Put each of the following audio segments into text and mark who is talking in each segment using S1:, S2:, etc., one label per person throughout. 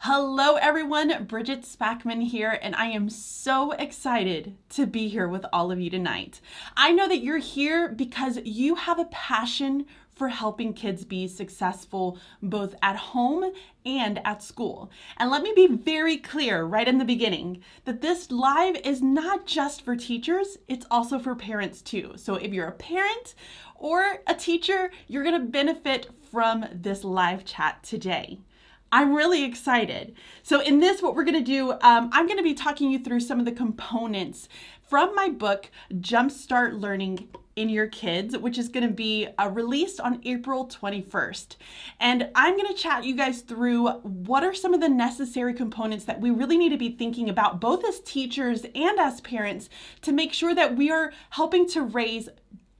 S1: Hello everyone, Bridget Spackman here, and I am so excited to be here with all of you tonight. I know that you're here because you have a passion for helping kids be successful both at home and at school. And let me be very clear right in the beginning that this live is not just for teachers, it's also for parents too. So if you're a parent or a teacher, you're going to benefit from this live chat today. I'm really excited. So in this, what we're going to do, I'm going to be talking you through some of the components from my book, Jumpstart Learning in Your Kids, which is going to be released on April 21st. And I'm going to chat you guys through what are some of the necessary components that we really need to be thinking about, both as teachers and as parents, to make sure that we are helping to raise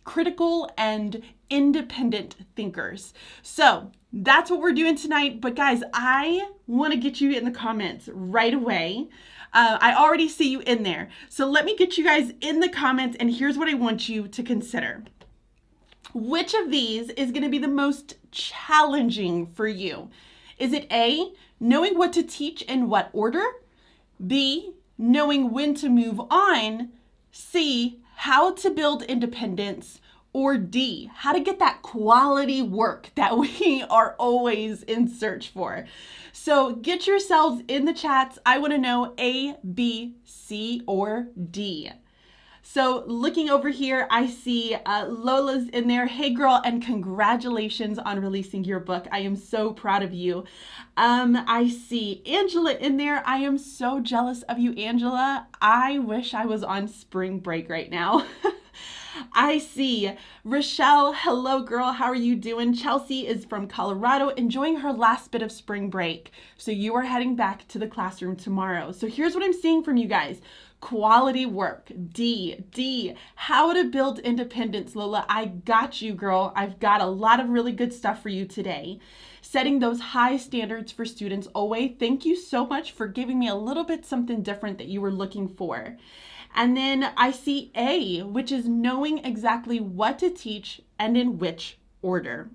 S1: critical and independent thinkers. So that's what we're doing tonight. But guys, I want to get you in the comments right away. I already see you in there. So let me get you guys in the comments, and here's what I want you to consider. Which of these is going to be the most challenging for you? Is it A, knowing what to teach in what order? B, knowing when to move on? C, how to build independence? Or D, how to get that quality work that we are always in search for? So get yourselves in the chats. I want to know A, B, C, or D. So looking over here, I see Lola's in there. Hey girl, and congratulations on releasing your book. I am so proud of you. I see Angela in there. I am so jealous of you, Angela. I wish I was on spring break right now. I see Rochelle. Hello, girl. How are you doing? Chelsea is from Colorado, enjoying her last bit of spring break. So you are heading back to the classroom tomorrow. So here's what I'm seeing from you guys. Quality work. D. How to build independence. Lola, I got you, girl. I've got a lot of really good stuff for you today. Setting those high standards for students. Owe, thank you so much for giving me a little bit something different that you were looking for. And then I see A, which is knowing exactly what to teach and in which order.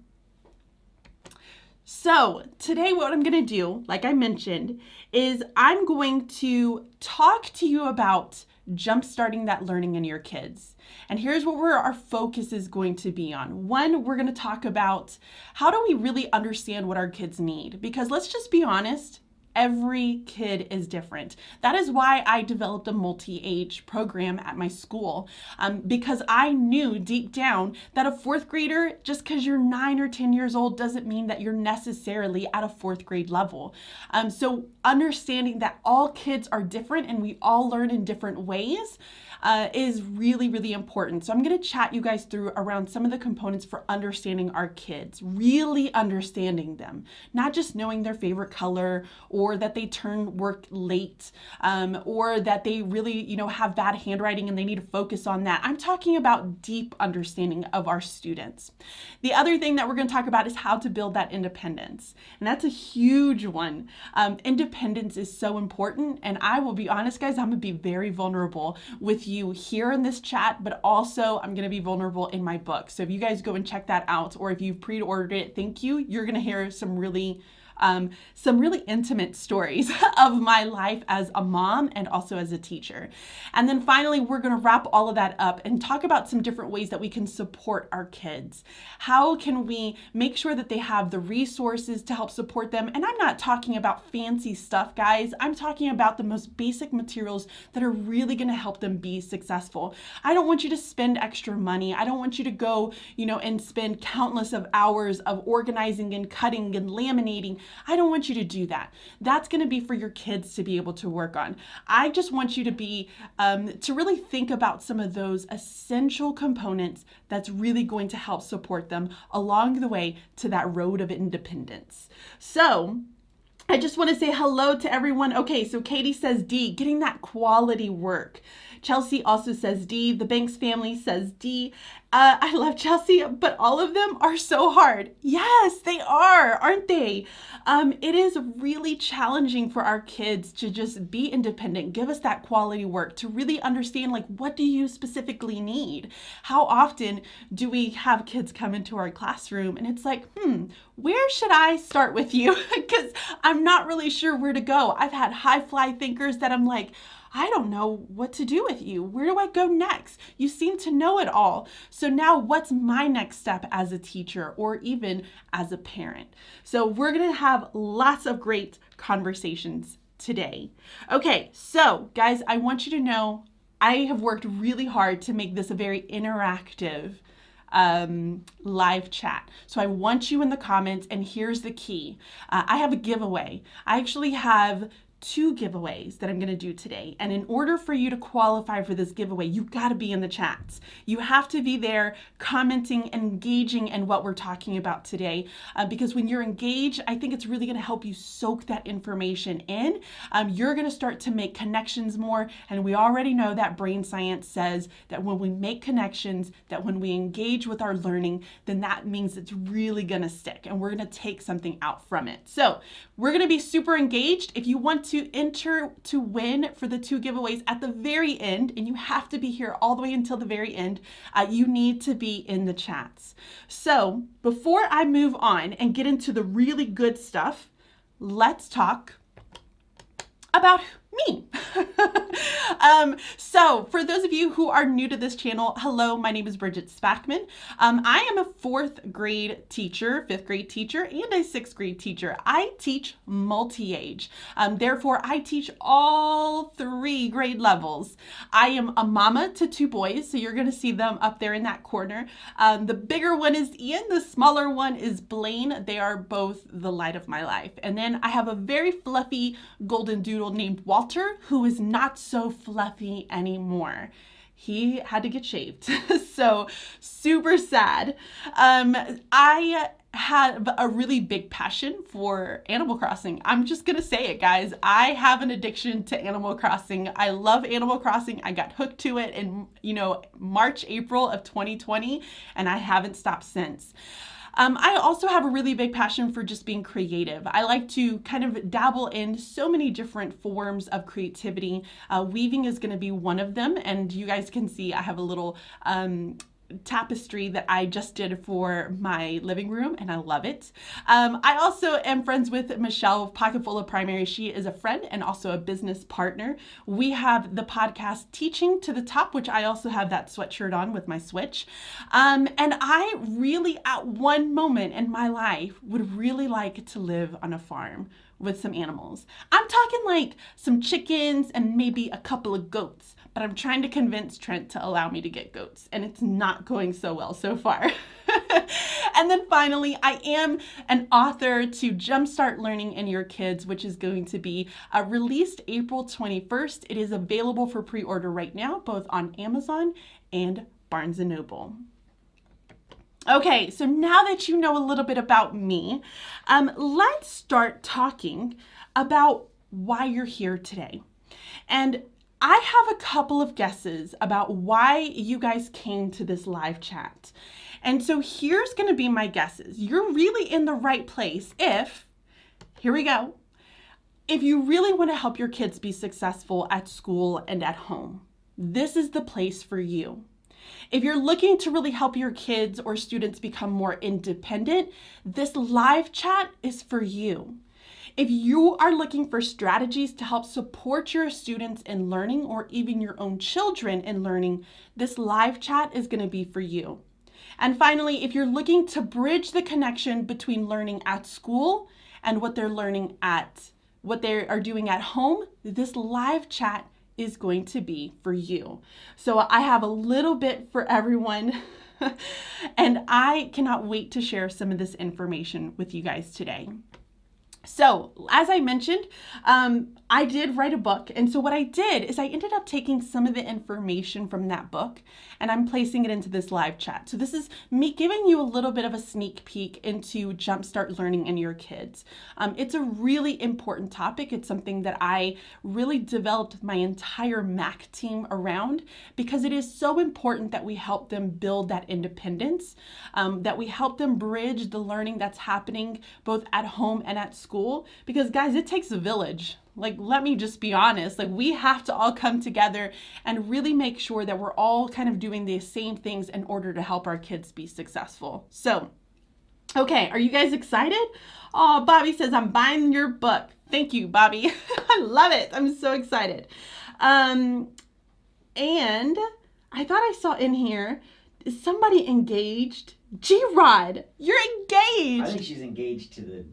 S1: So today what I'm going to do, like I mentioned, is I'm going to talk to you about jumpstarting that learning in your kids. And here's where our focus is going to be on. One, we're going to talk about how do we really understand what our kids need? Because let's just be honest, every kid is different. That is why I developed a multi-age program at my school, because I knew deep down that a fourth grader, just because you're 9 or 10 years old, doesn't mean that you're necessarily at a fourth grade level. So understanding that all kids are different and we all learn in different ways is really, really important. So I'm going to chat you guys through around some of the components for understanding our kids, really understanding them, not just knowing their favorite color or that they turn work late or that they really, have bad handwriting and they need to focus on that. I'm talking about deep understanding of our students. The other thing that we're going to talk about is how to build that independence. And that's a huge one. Independence is so important. And I will be honest, guys, I'm going to be very vulnerable with you here in this chat, but also I'm going to be vulnerable in my book. So if you guys go and check that out, or if you've pre-ordered it, thank you. You're going to hear some really intimate stories of my life as a mom and also as a teacher. And then finally, we're going to wrap all of that up and talk about some different ways that we can support our kids. How can we make sure that they have the resources to help support them? And I'm not talking about fancy stuff, guys. I'm talking about the most basic materials that are really going to help them be successful. I don't want you to spend extra money. I don't want you to go, and spend countless of hours of organizing and cutting and laminating. I don't want you to do that. That's going to be for your kids to be able to work on. I just want you to be, to really think about some of those essential components that's really going to help support them along the way to that road of independence. So I just want to say hello to everyone. Okay, so Katie says D, getting that quality work. Chelsea also says D. The Banks family says D. I love Chelsea, but all of them are so hard. Yes, they are, aren't they? It is really challenging for our kids to just be independent, give us that quality work, to really understand, like, what do you specifically need? How often do we have kids come into our classroom and it's like, where should I start with you? Because I'm not really sure where to go. I've had high fly thinkers that I'm like, I don't know what to do with you. Where do I go next? You seem to know it all. So now what's my next step as a teacher or even as a parent? So we're going to have lots of great conversations today. Okay, so guys, I want you to know I have worked really hard to make this a very interactive live chat. So I want you in the comments, and here's the key. I have a giveaway. I actually have 2 giveaways that I'm going to do today. And in order for you to qualify for this giveaway, you've got to be in the chats. You have to be there commenting and engaging in what we're talking about today. Because when you're engaged, I think it's really going to help you soak that information in. You're going to start to make connections more. And we already know that brain science says that when we make connections, that when we engage with our learning, then that means it's really going to stick and we're going to take something out from it. So we're going to be super engaged. If you want to enter to win for the 2 giveaways at the very end, and you have to be here all the way until the very end, you need to be in the chats. So before I move on and get into the really good stuff, let's talk about me. So for those of you who are new to this channel, hello, my name is Bridget Spackman. I am a 4th grade teacher, 5th grade teacher, and a 6th grade teacher. I teach multi-age. Therefore, I teach all 3 grade levels. I am a mama to 2 boys, so you're going to see them up there in that corner. The bigger one is Ian, the smaller one is Blaine. They are both the light of my life. And then I have a very fluffy golden doodle named Walter, who is not so fluffy anymore. He had to get shaved. So super sad. I have a really big passion for Animal Crossing. I'm just gonna say it, guys. I have an addiction to Animal Crossing. I love Animal Crossing. I got hooked to it in, March, April of 2020, and I haven't stopped since. I also have a really big passion for just being creative. I like to kind of dabble in so many different forms of creativity. Weaving is going to be one of them, and you guys can see I have a little tapestry that I just did for my living room, and I love it. I also am friends with Michelle of Pocketful of Primary. She is a friend and also a business partner. We have the podcast Teaching to the Top, which I also have that sweatshirt on with my switch. And I really, at one moment in my life, would really like to live on a farm with some animals. I'm talking like some chickens and maybe a couple of goats, but I'm trying to convince Trent to allow me to get goats, and it's not going so well so far. And then finally, I am an author to Jumpstart Learning in Your Kids, which is going to be released April 21st. It is available for pre-order right now, both on Amazon and Barnes & Noble. Okay, so now that you know a little bit about me, let's start talking about why you're here today. And I have a couple of guesses about why you guys came to this live chat. And so here's going to be my guesses. You're really in the right place here we go, if you really want to help your kids be successful at school and at home. This is the place for you. If you're looking to really help your kids or students become more independent, this live chat is for you. If you are looking for strategies to help support your students in learning or even your own children in learning, this live chat is going to be for you. And finally, if you're looking to bridge the connection between learning at school and what they're learning what they are doing at home, this live chat is going to be for you. So I have a little bit for everyone. And I cannot wait to share some of this information with you guys today. So, as I mentioned, I I did write a book. And so what I did is I ended up taking some of the information from that book and I'm placing it into this live chat. So this is me giving you a little bit of a sneak peek into Jumpstart learning in your kids. It's a really important topic. It's something that I really developed my entire MAC team around because it is so important that we help them build that independence, that we help them bridge the learning that's happening both at home and at school. Because guys, it takes a village. Like, let me just be honest, like we have to all come together and really make sure that we're all kind of doing the same things in order to help our kids be successful. So, okay, are you guys excited? Oh, Bobby says, I'm buying your book. Thank you, Bobby. I love it. I'm so excited. And I thought I saw in here, is somebody engaged? G-Rod, you're engaged.
S2: I think she's engaged to the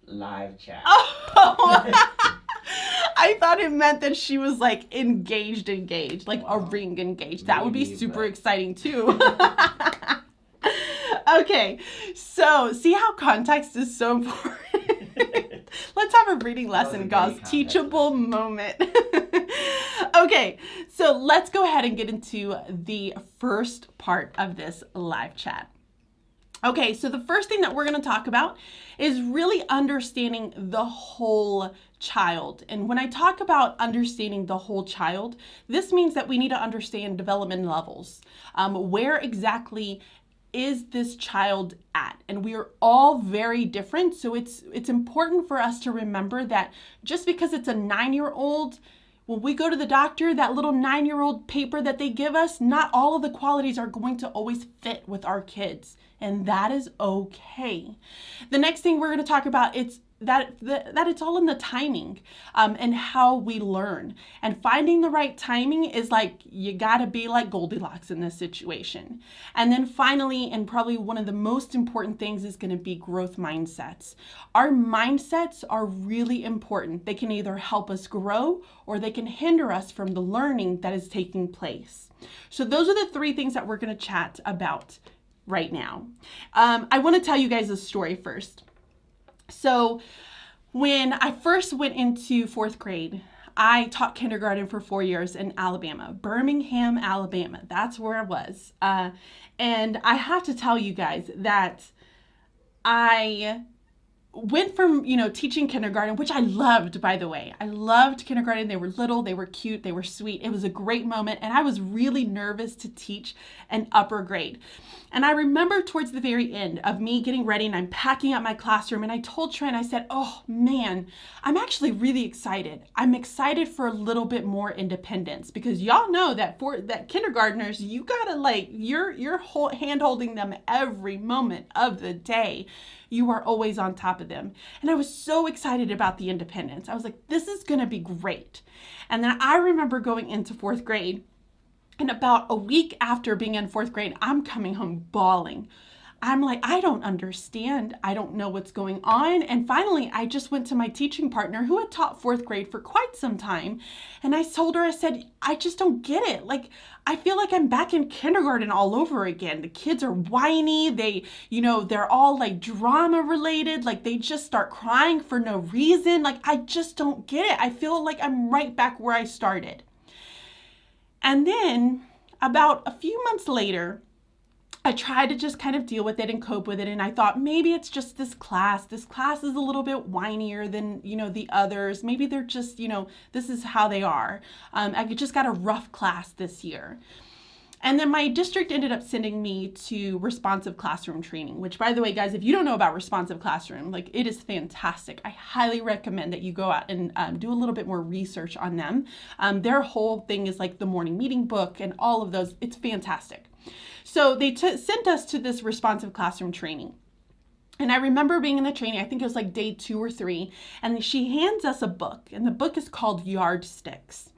S2: live chat.
S1: Oh, I thought it meant that she was like engaged, like a ring engaged. That would be super exciting too. Okay, so see how context is so important. Let's have a reading lesson, guys. Teachable moment. Okay, so let's go ahead and get into the first part of this live chat. Okay, so the first thing that we're going to talk about is really understanding the whole child. And when I talk about understanding the whole child, this means that we need to understand development levels. Where exactly is this child at? And we are all very different. So it's important for us to remember that just because it's a 9-year-old, when we go to the doctor, that little 9-year-old paper that they give us, not all of the qualities are going to always fit with our kids. And that is okay. The next thing we're going to talk about is that it's all in the timing and how we learn. And finding the right timing is like, you got to be like Goldilocks in this situation. And then finally, and probably one of the most important things is going to be growth mindsets. Our mindsets are really important. They can either help us grow or they can hinder us from the learning that is taking place. So those are the 3 things that we're going to chat about right now. I want to tell you guys a story first. So when I first went into 4th grade, I taught kindergarten for 4 years in Alabama, Birmingham, Alabama. That's where I was. And I have to tell you guys that I went from, teaching kindergarten, which I loved, by the way. I loved kindergarten. They were little, they were cute, they were sweet. It was a great moment. And I was really nervous to teach an upper grade. And I remember towards the very end of me getting ready and I'm packing up my classroom and I told Trent, I said, oh man, I'm actually really excited. I'm excited for a little bit more independence because y'all know that for that kindergartners, you gotta you're hand holding them every moment of the day. You are always on top of them. And I was so excited about the independence. I was like, this is gonna be great. And then I remember going into 4th grade. And about a week after being in 4th grade, I'm coming home bawling. I'm like, I don't understand. I don't know what's going on. And finally, I just went to my teaching partner who had taught 4th grade for quite some time. And I told her, I said, I just don't get it. Like, I feel like I'm back in kindergarten all over again. The kids are whiny. They're all like drama related. Like they just start crying for no reason. Like, I just don't get it. I feel like I'm right back where I started. And then about a few months later, I tried to just kind of deal with it and cope with it. And I thought maybe it's just this class. This class is a little bit whinier than, the others. Maybe they're just, this is how they are. I just got a rough class this year. And then my district ended up sending me to responsive classroom training, which, by the way, guys, if you don't know about responsive classroom, it is fantastic. I highly recommend that you go out and do a little bit more research on them. Their whole thing is like the morning meeting book and all of those. It's fantastic. So they sent us to this responsive classroom training. And I remember being in the training, I think it was like day 2 or 3, and she hands us a book, and the book is called Yardsticks.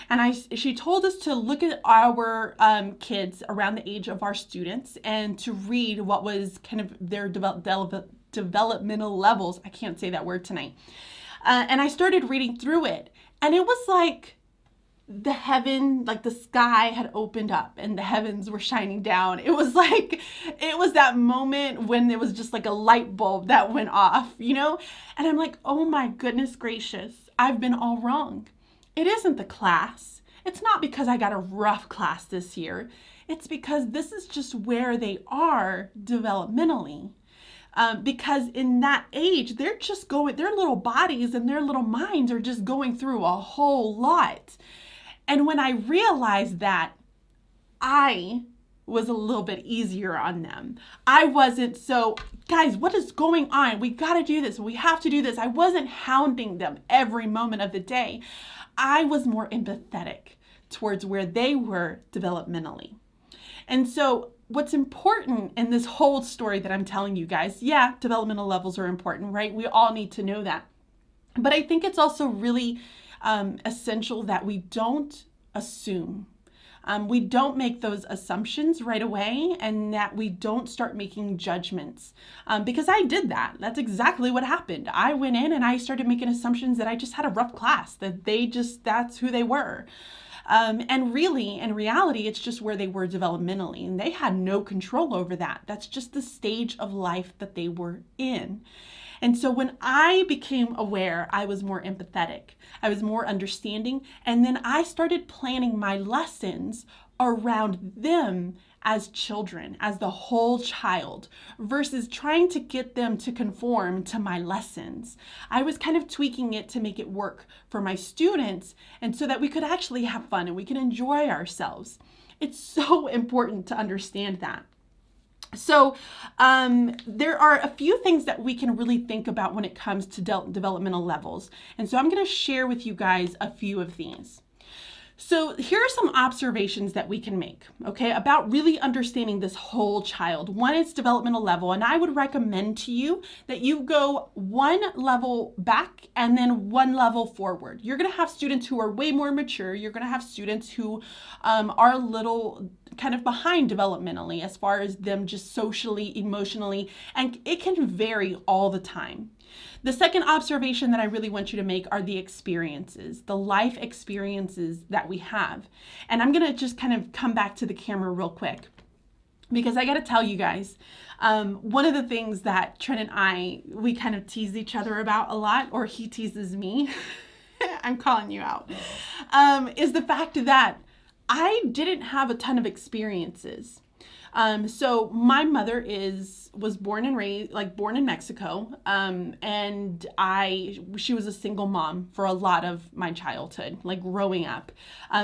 S1: And she told us to look at our kids around the age of our students and to read what was kind of their developmental levels. I can't say that word tonight. And I started reading through it, and it was like the sky had opened up and the heavens were shining down. It was that moment when there was just like a light bulb that went off, And I'm like, oh my goodness gracious. I've been all wrong. It isn't the class. It's not because I got a rough class this year. It's because this is just where they are developmentally. Because in that age, they're just going, their little bodies and their little minds are just going through a whole lot. And when I realized that, I was a little bit easier on them. I wasn't so, guys, what is going on? We got to do this. We have to do this. I wasn't hounding them every moment of the day. I was more empathetic towards where they were developmentally. And so what's important in this whole story that I'm telling you guys, yeah, developmental levels are important, right? We all need to know that. But I think it's also really essential that we don't assume. We don't make those assumptions right away, and that we don't start making judgments. Because I did that. That's exactly what happened. I went in and I started making assumptions that I just had a rough class, that that's who they were. And really, in reality, it's just where they were developmentally, and they had no control over that. That's just the stage of life that they were in. And so when I became aware, I was more empathetic, I was more understanding, and then I started planning my lessons around them as children, as the whole child, versus trying to get them to conform to my lessons. I was kind of tweaking it to make it work for my students, and so that we could actually have fun and we can enjoy ourselves. It's so important to understand that. So there are a few things that we can really think about when it comes to developmental levels. And so I'm going to share with you guys a few of these. So here are some observations that we can make, okay, about really understanding this whole child. One is developmental level, and I would recommend to you that you go one level back and then one level forward. You're going to have students who are way more mature. You're going to have students who are a little kind of behind developmentally as far as them just socially, emotionally, and it can vary all the time. The second observation that I really want you to make are the experiences, the life experiences that we have. And I'm going to just kind of come back to the camera real quick, because I got to tell you guys, one of the things that Trent and we kind of tease each other about a lot, or he teases me, I'm calling you out, is the fact that I didn't have a ton of experiences. So my mother was born and raised, born in Mexico. And she was a single mom for a lot of my childhood, growing up.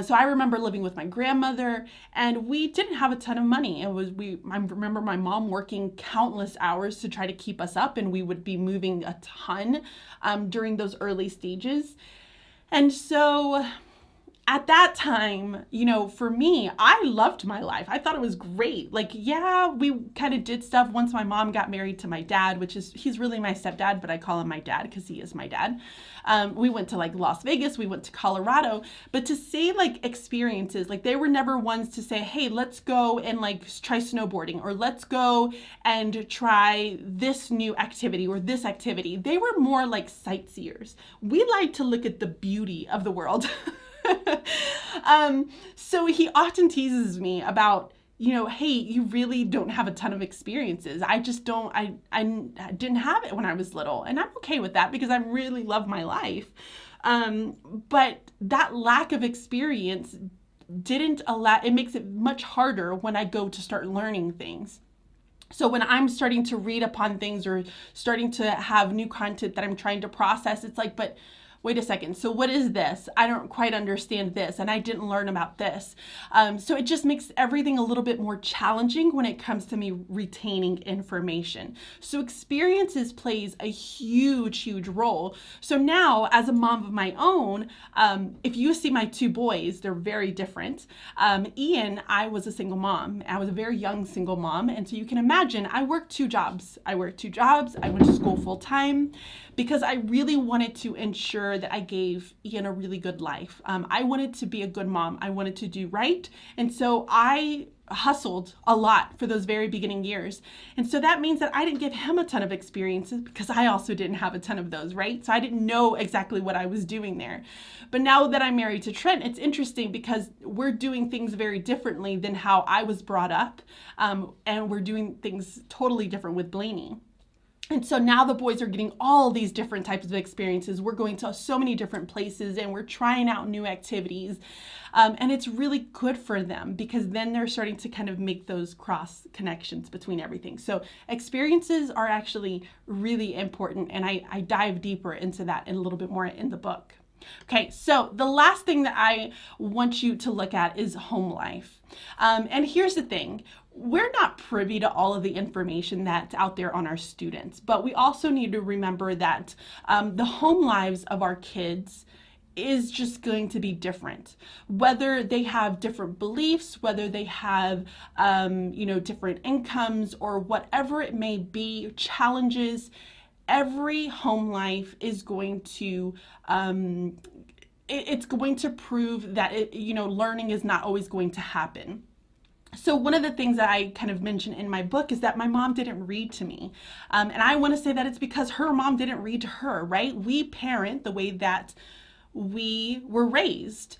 S1: So I remember living with my grandmother, and we didn't have a ton of money. I remember my mom working countless hours to try to keep us up, and we would be moving a ton, during those early stages. And so at that time, for me, I loved my life. I thought it was great. We kind of did stuff once my mom got married to my dad, he's really my stepdad, but I call him my dad because he is my dad. We went to Las Vegas, we went to Colorado, but to say experiences, they were never ones to say, hey, let's go and try snowboarding, or let's go and try this new activity or this activity. They were more like sightseers. We like to look at the beauty of the world. So he often teases me about, hey, you really don't have a ton of experiences. I didn't have it when I was little, and I'm okay with that because I really love my life. But that lack of experience it makes it much harder when I go to start learning things. So when I'm starting to read upon things or starting to have new content that I'm trying to process, it's but wait a second, so what is this? I don't quite understand this, and I didn't learn about this. So it just makes everything a little bit more challenging when it comes to me retaining information. So experiences plays a huge, huge role. So now, as a mom of my own, if you see my two boys, they're very different. Ian, I was a single mom. I was a very young single mom, and so you can imagine, I worked two jobs. I went to school full time, because I really wanted to ensure that I gave Ian a really good life. I wanted to be a good mom. I wanted to do right. And so I hustled a lot for those very beginning years. And so that means that I didn't give him a ton of experiences because I also didn't have a ton of those, right? So I didn't know exactly what I was doing there. But now that I'm married to Trent, it's interesting because we're doing things very differently than how I was brought up. And we're doing things totally different with Blaney. And so now the boys are getting all these different types of experiences. We're going to so many different places and we're trying out new activities. And it's really good for them because then they're starting to kind of make those cross connections between everything. So experiences are actually really important. And I dive deeper into that in a little bit more in the book. Okay, so the last thing that I want you to look at is home life. And here's the thing. We're not privy to all of the information that's out there on our students, but we also need to remember that the home lives of our kids is just going to be different. Whether they have different beliefs, whether they have, different incomes or whatever it may be, challenges, every home life is going to it's going to prove that learning is not always going to happen. So one of the things that I kind of mentioned in my book is that my mom didn't read to me. And I want to say that it's because her mom didn't read to her, right? We parent the way that we were raised.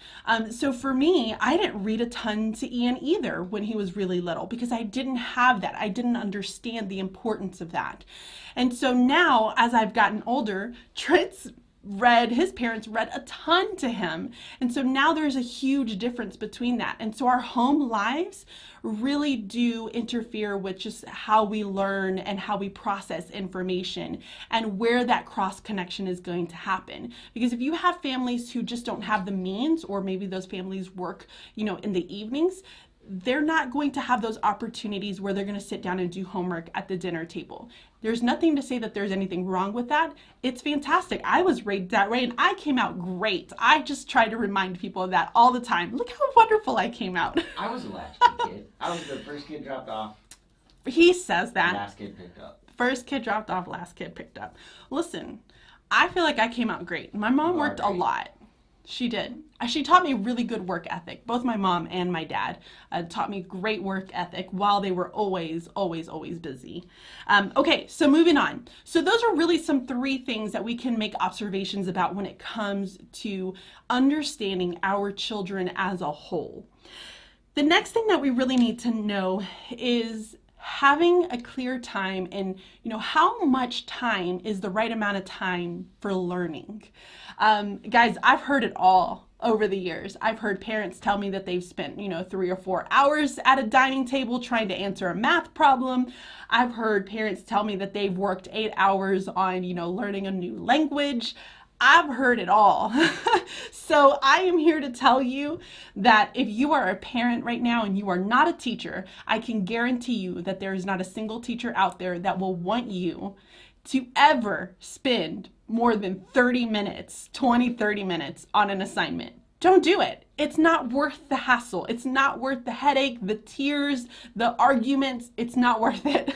S1: So for me, I didn't read a ton to Ian either when he was really little because I didn't have that. I didn't understand the importance of that. And so now as I've gotten older, his parents read a ton to him. And so now there's a huge difference between that. And so our home lives really do interfere with just how we learn and how we process information and where that cross connection is going to happen. Because if you have families who just don't have the means, or maybe those families work, in the evenings, they're not going to have those opportunities where they're going to sit down and do homework at the dinner table. There's nothing to say that there's anything wrong with that. It's fantastic. I was raised that way and I came out great. I just try to remind people of that all the time. Look how wonderful I came out.
S2: I was a latchkey kid. I was the first kid dropped off.
S1: He says that.
S2: Last kid picked up.
S1: First kid dropped off, last kid picked up. Listen, I feel like I came out great. My mom worked a lot. She did. She taught me really good work ethic. Both my mom and my dad taught me great work ethic while they were always, always, always busy. Okay, so moving on. So those are really some 3 things that we can make observations about when it comes to understanding our children as a whole. The next thing that we really need to know is having a clear time and how much time is the right amount of time for learning. Guys, I've heard it all over the years. I've heard parents tell me that they've spent 3 or 4 hours at a dining table trying to answer a math problem. I've heard parents tell me that they've worked 8 hours on learning a new language. I've heard it all. So I am here to tell you that if you are a parent right now and you are not a teacher, I can guarantee you that there is not a single teacher out there that will want you to ever spend more than 30 minutes on an assignment. Don't do it. It's not worth the hassle. It's not worth the headache, the tears, the arguments. It's not worth it.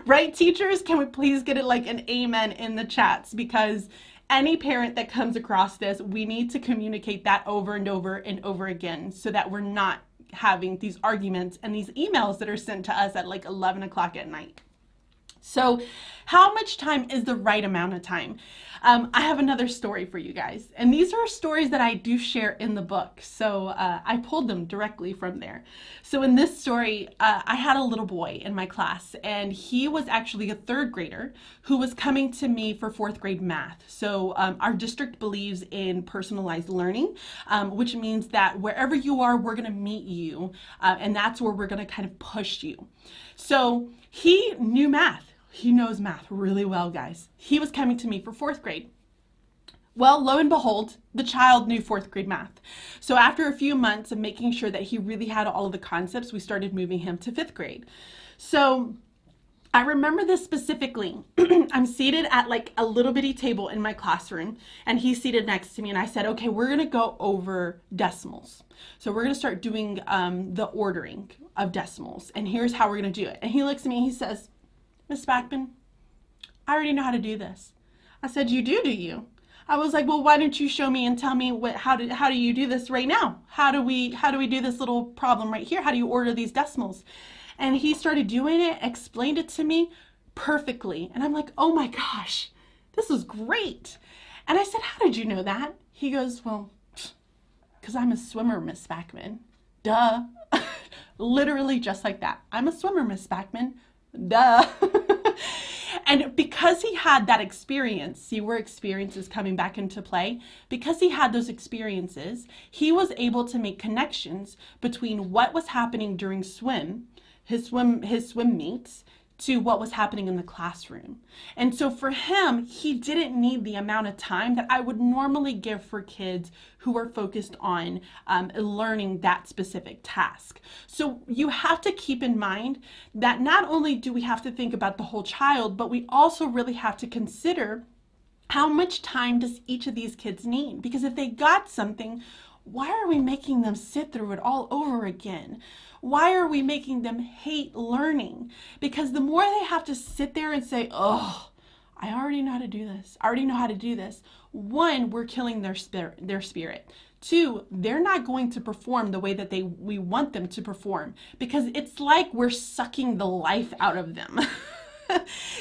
S1: Right, teachers? Can we please get it like an amen in the chats? Because any parent that comes across this, we need to communicate that over and over and over again so that we're not having these arguments and these emails that are sent to us at like 11 o'clock at night. So how much time is the right amount of time? I have another story for you guys. And these are stories that I do share in the book. So I pulled them directly from there. So in this story, I had a little boy in my class, and he was actually a 3rd grader who was coming to me for 4th grade math. So our district believes in personalized learning, which means that wherever you are, we're going to meet you. And that's where we're going to kind of push you. So he knew math. He knows math really well, guys. He was coming to me for 4th grade. Well, lo and behold, the child knew 4th grade math. So after a few months of making sure that he really had all of the concepts, we started moving him to 5th grade. So I remember this specifically. I'm seated at like a little bitty table in my classroom, and he's seated next to me, and I said, okay, we're gonna go over decimals. So we're gonna start doing the ordering of decimals, and here's how we're gonna do it. And he looks at me and he says, Miss Spackman, I already know how to do this. I said, you do you? I was like, well, why don't you show me and tell me how do you do this right now? How do we do this little problem right here? How do you order these decimals? And he started doing it, explained it to me perfectly. And I'm like, oh my gosh, this is great. And I said, how did you know that? He goes, well, because I'm a swimmer, Miss Spackman. Duh. Literally just like that. I'm a swimmer, Miss Spackman. Duh. And because he had that experience, see where experience is coming back into play? Because he had those experiences, he was able to make connections between what was happening during his swim meets, to what was happening in the classroom. And so for him, he didn't need the amount of time that I would normally give for kids who are focused on learning that specific task. So you have to keep in mind that not only do we have to think about the whole child, but we also really have to consider how much time does each of these kids need? Because if they got something, why are we making them sit through it all over again? Why are we making them hate learning? Because the more they have to sit there and say, oh, I already know how to do this. I already know how to do this. One, we're killing their spirit. Two, they're not going to perform the way that we want them to perform, because it's like we're sucking the life out of them.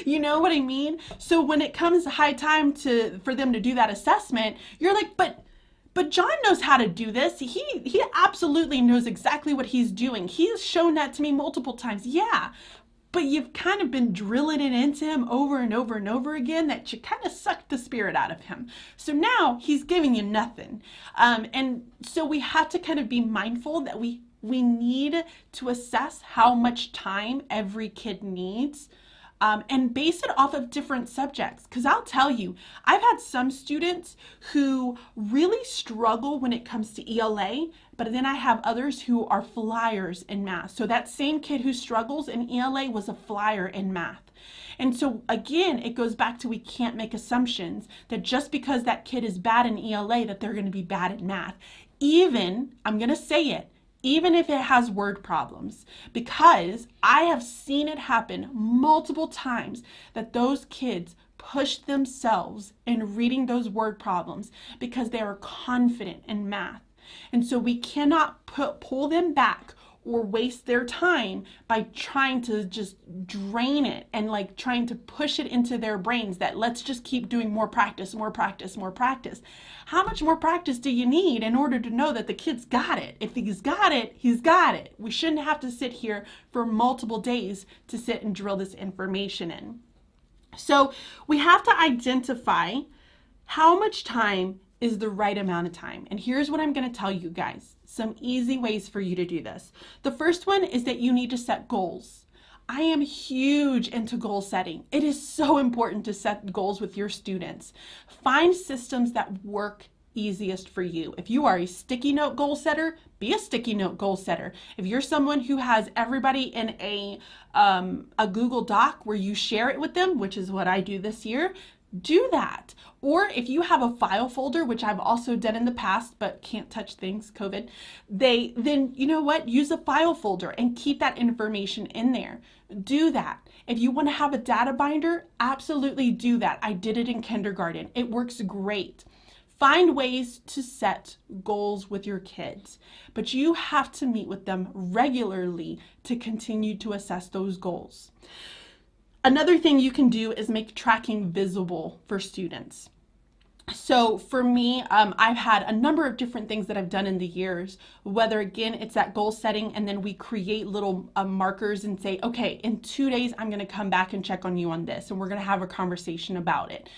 S1: You know what I mean? So when it comes high time for them to do that assessment, you're like, but John knows how to do this. He absolutely knows exactly what he's doing. He's shown that to me multiple times. Yeah, but you've kind of been drilling it into him over and over and over again that you kind of sucked the spirit out of him. So now he's giving you nothing. And so we have to kind of be mindful that we need to assess how much time every kid needs. And base it off of different subjects. Because I'll tell you, I've had some students who really struggle when it comes to ELA, but then I have others who are flyers in math. So that same kid who struggles in ELA was a flyer in math. And so again, it goes back to we can't make assumptions that just because that kid is bad in ELA that they're going to be bad at math. Even, I'm going to say it, even if it has word problems, because I have seen it happen multiple times that those kids push themselves in reading those word problems because they are confident in math. And so we cannot pull them back or waste their time by trying to just drain it and like trying to push it into their brains that let's just keep doing more practice, more practice, more practice. How much more practice do you need in order to know that the kid's got it? If he's got it, he's got it. We shouldn't have to sit here for multiple days to sit and drill this information in. So we have to identify how much time is the right amount of time. And here's what I'm going to tell you guys. Some easy ways for you to do this. The first one is that you need to set goals. I am huge into goal setting. It is so important to set goals with your students. Find systems that work easiest for you. If you are a sticky note goal setter, be a sticky note goal setter. If you're someone who has everybody in a Google Doc where you share it with them, which is what I do this year, do that. Or if you have a file folder, which I've also done in the past, but can't touch things, COVID, then you know what? Use a file folder and keep that information in there. Do that. If you want to have a data binder, absolutely do that. I did it in kindergarten. It works great. Find ways to set goals with your kids, but you have to meet with them regularly to continue to assess those goals. Another thing you can do is make tracking visible for students. So for me, I've had a number of different things that I've done in the years, whether again, it's that goal setting and then we create little markers and say, okay, in 2 days, I'm going to come back and check on you on this. And we're going to have a conversation about it.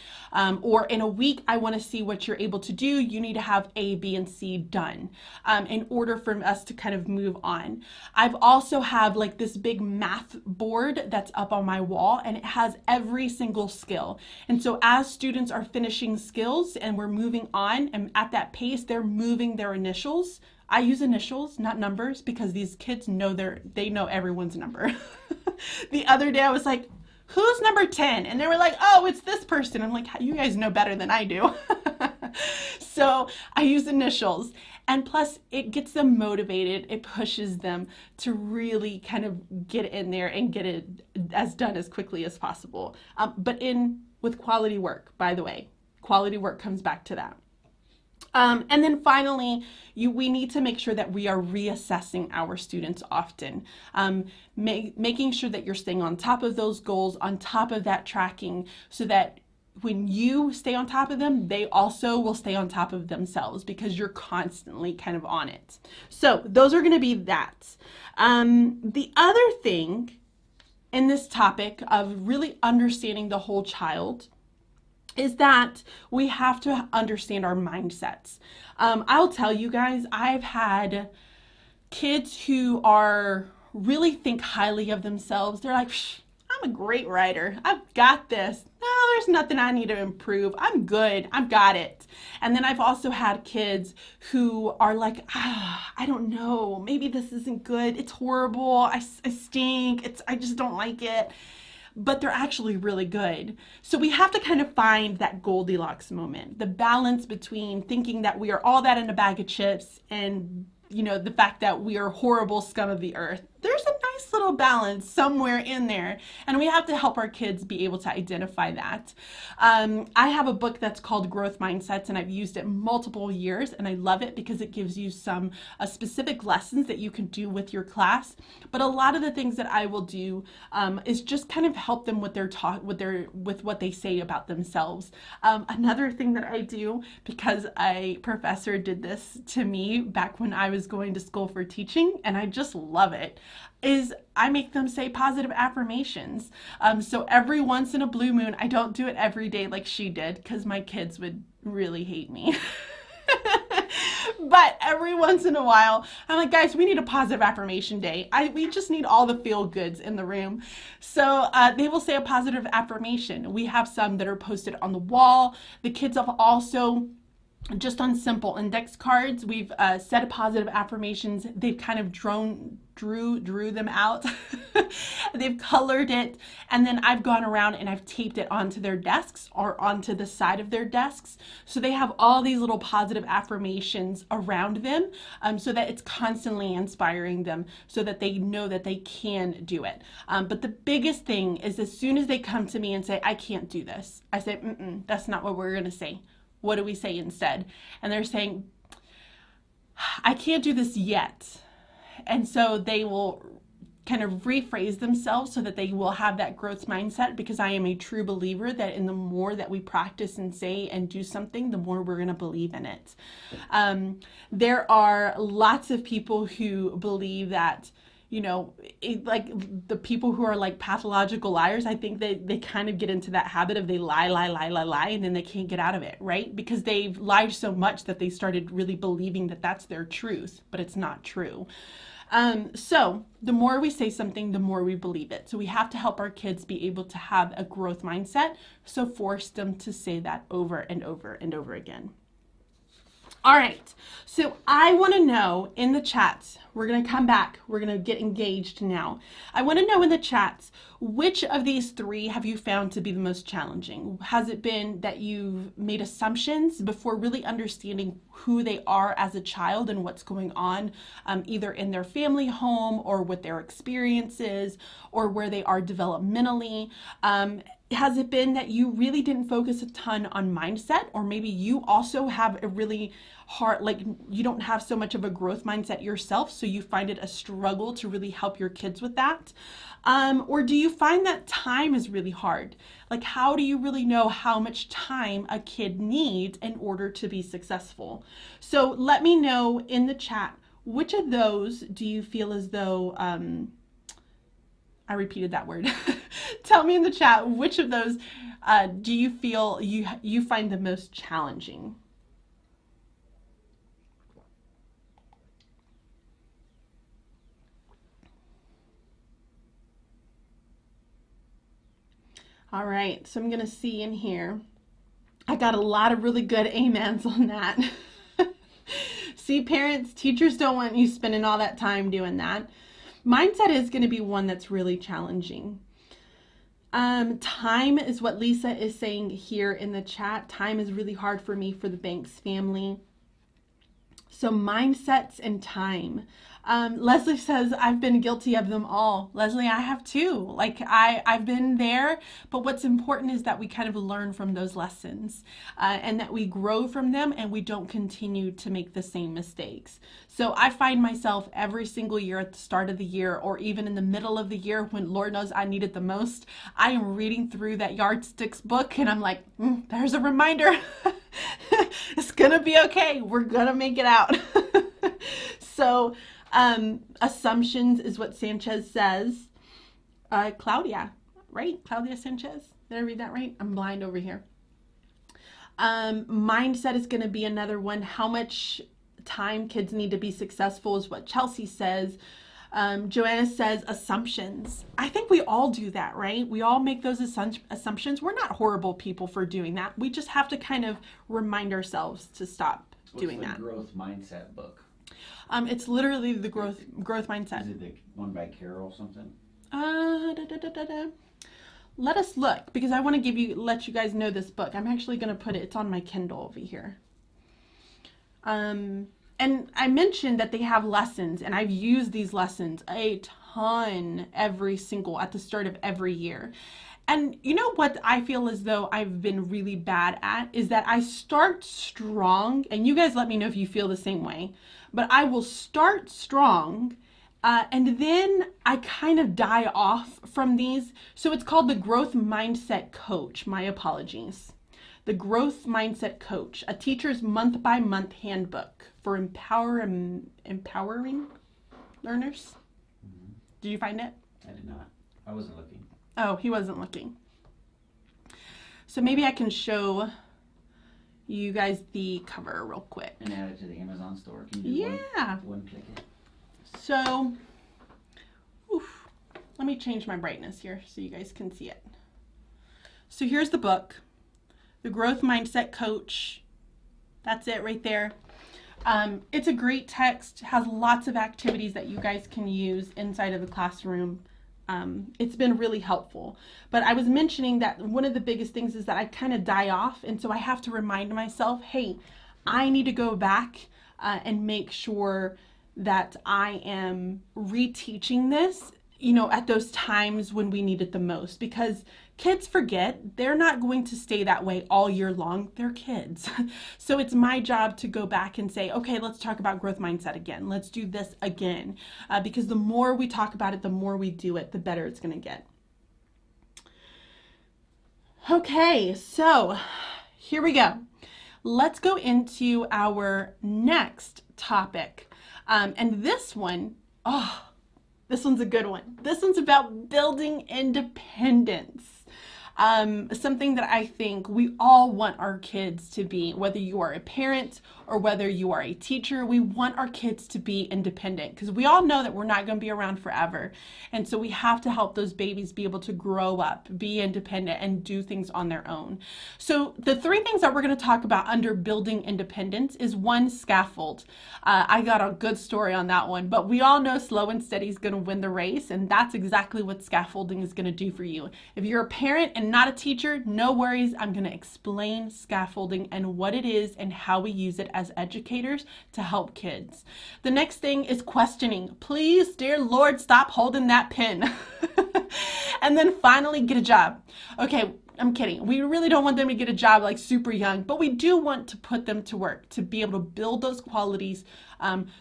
S1: Or in a week, I want to see what you're able to do. You need to have A, B, and C done in order for us to kind of move on. I've also have like this big math board that's up on my wall and it has every single skill. And so as students are finishing skills, and we're moving on, and at that pace they're moving their initials. I use initials, not numbers, because these kids know they know everyone's number. The other day I was like, who's number 10? And they were like, oh, it's this person. I'm like, you guys know better than I do. So I use initials, and plus it gets them motivated. It pushes them to really kind of get in there and get it done as quickly as possible. But with quality work, by the way. Quality work comes back to that. And then finally, we need to make sure that we are reassessing our students often, making sure that you're staying on top of those goals, on top of that tracking, so that when you stay on top of them, they also will stay on top of themselves because you're constantly kind of on it. So those are going to be that. The other thing, in this topic of really understanding the whole child is that we have to understand our mindsets. I'll tell you guys, I've had kids who really think highly of themselves. They're like, I'm a great writer. I've got this. No, there's nothing I need to improve. I'm good. I've got it. And then I've also had kids who are like, I don't know. Maybe this isn't good. It's horrible. I stink. I just don't like it. But they're actually really good. So we have to kind of find that Goldilocks moment, the balance between thinking that we are all that in a bag of chips and, the fact that we are horrible scum of the earth. There's a nice little balance somewhere in there, and we have to help our kids be able to identify that. I have a book that's called Growth Mindsets, and I've used it multiple years, and I love it because it gives you some specific lessons that you can do with your class. But a lot of the things that I will do is just kind of help them with with what they say about themselves. Another thing that I do, because a professor did this to me back when I was going to school for teaching, and I just love it, is I make them say positive affirmations. So every once in a blue moon, I don't do it every day like she did because my kids would really hate me. But every once in a while, I'm like, guys, we need a positive affirmation day. We just need all the feel goods in the room. So they will say a positive affirmation. We have some that are posted on the wall. The kids have also, just on simple index cards, we've said positive affirmations. They've kind of drew them out. They've colored it, and then I've gone around and I've taped it onto their desks or onto the side of their desks. So they have all these little positive affirmations around them, so that it's constantly inspiring them, so that they know that they can do it. But the biggest thing is, as soon as they come to me and say, I can't do this, I say, that's not what we're going to say. What do we say instead? And they're saying, I can't do this yet. And so they will kind of rephrase themselves so that they will have that growth mindset, because I am a true believer that in the more that we practice and say and do something, the more we're going to believe in it. There are lots of people who believe that, like the people who are like pathological liars, I think they kind of get into that habit of they lie, and then they can't get out of it, right? Because they've lied so much that they started really believing that that's their truth, but it's not true. So the more we say something, the more we believe it. So we have to help our kids be able to have a growth mindset. So force them to say that over and over and over again. All right, so I want to know in the chats, we're going to come back, we're going to get engaged now. I want to know in the chats, which of these three have you found to be the most challenging? Has it been that you've made assumptions before really understanding who they are as a child and what's going on, either in their family home or with their experiences or where they are developmentally? Has it been that you really didn't focus a ton on mindset, or maybe you also have a really hard, like you don't have so much of a growth mindset yourself, so you find it a struggle to really help your kids with that? Or do you find that time is really hard? Like, how do you really know how much time a kid needs in order to be successful? So let me know in the chat, which of those do you feel as though, I repeated that word. Tell me in the chat, which of those do you feel you find the most challenging? All right, so I'm going to see in here. I got a lot of really good amens on that. See, parents, teachers don't want you spending all that time doing that. Mindset is going to be one that's really challenging. Time is what Lisa is saying here in the chat. Time is really hard for me for the Banks family. So mindsets and time. Leslie says, I've been guilty of them all. Leslie, I have too. Like I've been there, but what's important is that we kind of learn from those lessons and that we grow from them and we don't continue to make the same mistakes. So I find myself every single year at the start of the year or even in the middle of the year when Lord knows I need it the most, I am reading through that Yardsticks book and I'm like, there's a reminder. It's gonna be okay. We're gonna make it out. So assumptions is what Sanchez says. Claudia, right? Claudia Sanchez. Did I read that right? I'm blind over here. Mindset is going to be another one. How much time kids need to be successful is what Chelsea says. Joanna says assumptions. I think we all do that, right? We all make those assumptions. We're not horrible people for doing that. We just have to kind of remind ourselves to stop doing that.
S2: What's the growth mindset book?
S1: It's literally the growth mindset.
S2: Is it the one by Carol something?
S1: Let us look, because I want to let you guys know this book. I'm actually going to put it. It's on my Kindle over here. And I mentioned that they have lessons, and I've used these lessons a ton at the start of every year. And you know what I feel as though I've been really bad at is that I start strong, and you guys let me know if you feel the same way, but I will start strong, and then I kind of die off from these. So it's called the Growth Mindset Coach. My apologies. The Growth Mindset Coach, a teacher's month-by-month handbook for empowering learners. Mm-hmm. Did you find it?
S2: I did not. I wasn't looking.
S1: Oh, he wasn't looking. So maybe I can show you guys the cover real quick.
S2: And add it to the Amazon store. Can you do one click it?
S1: So, let me change my brightness here so you guys can see it. So here's the book. The Growth Mindset Coach. That's it right there. It's a great text, has lots of activities that you guys can use inside of the classroom. It's been really helpful. But I was mentioning that one of the biggest things is that I kind of die off, and so I have to remind myself, hey, I need to go back and make sure that I am reteaching this, at those times when we need it the most, because kids forget. They're not going to stay that way all year long. They're kids. So it's my job to go back and say, okay, let's talk about growth mindset again. Let's do this again. Because the more we talk about it, the more we do it, the better it's going to get. Okay, so here we go. Let's go into our next topic. And this one, this one's a good one. This one's about building independence. Something that I think we all want our kids to be, whether you are a parent or whether you are a teacher, we want our kids to be independent, because we all know that we're not going to be around forever. And so we have to help those babies be able to grow up, be independent, and do things on their own. So the 3 things that we're going to talk about under building independence is 1, scaffold. I got a good story on that one, but we all know slow and steady is going to win the race, and that's exactly what scaffolding is going to do for you. If you're a parent and not a teacher, no worries. I'm going to explain scaffolding and what it is and how we use it as educators to help kids. The next thing is questioning. Please, dear Lord, stop holding that pen. And then finally, get a job. Okay, I'm kidding. We really don't want them to get a job like super young, but we do want to put them to work, to be able to build those qualities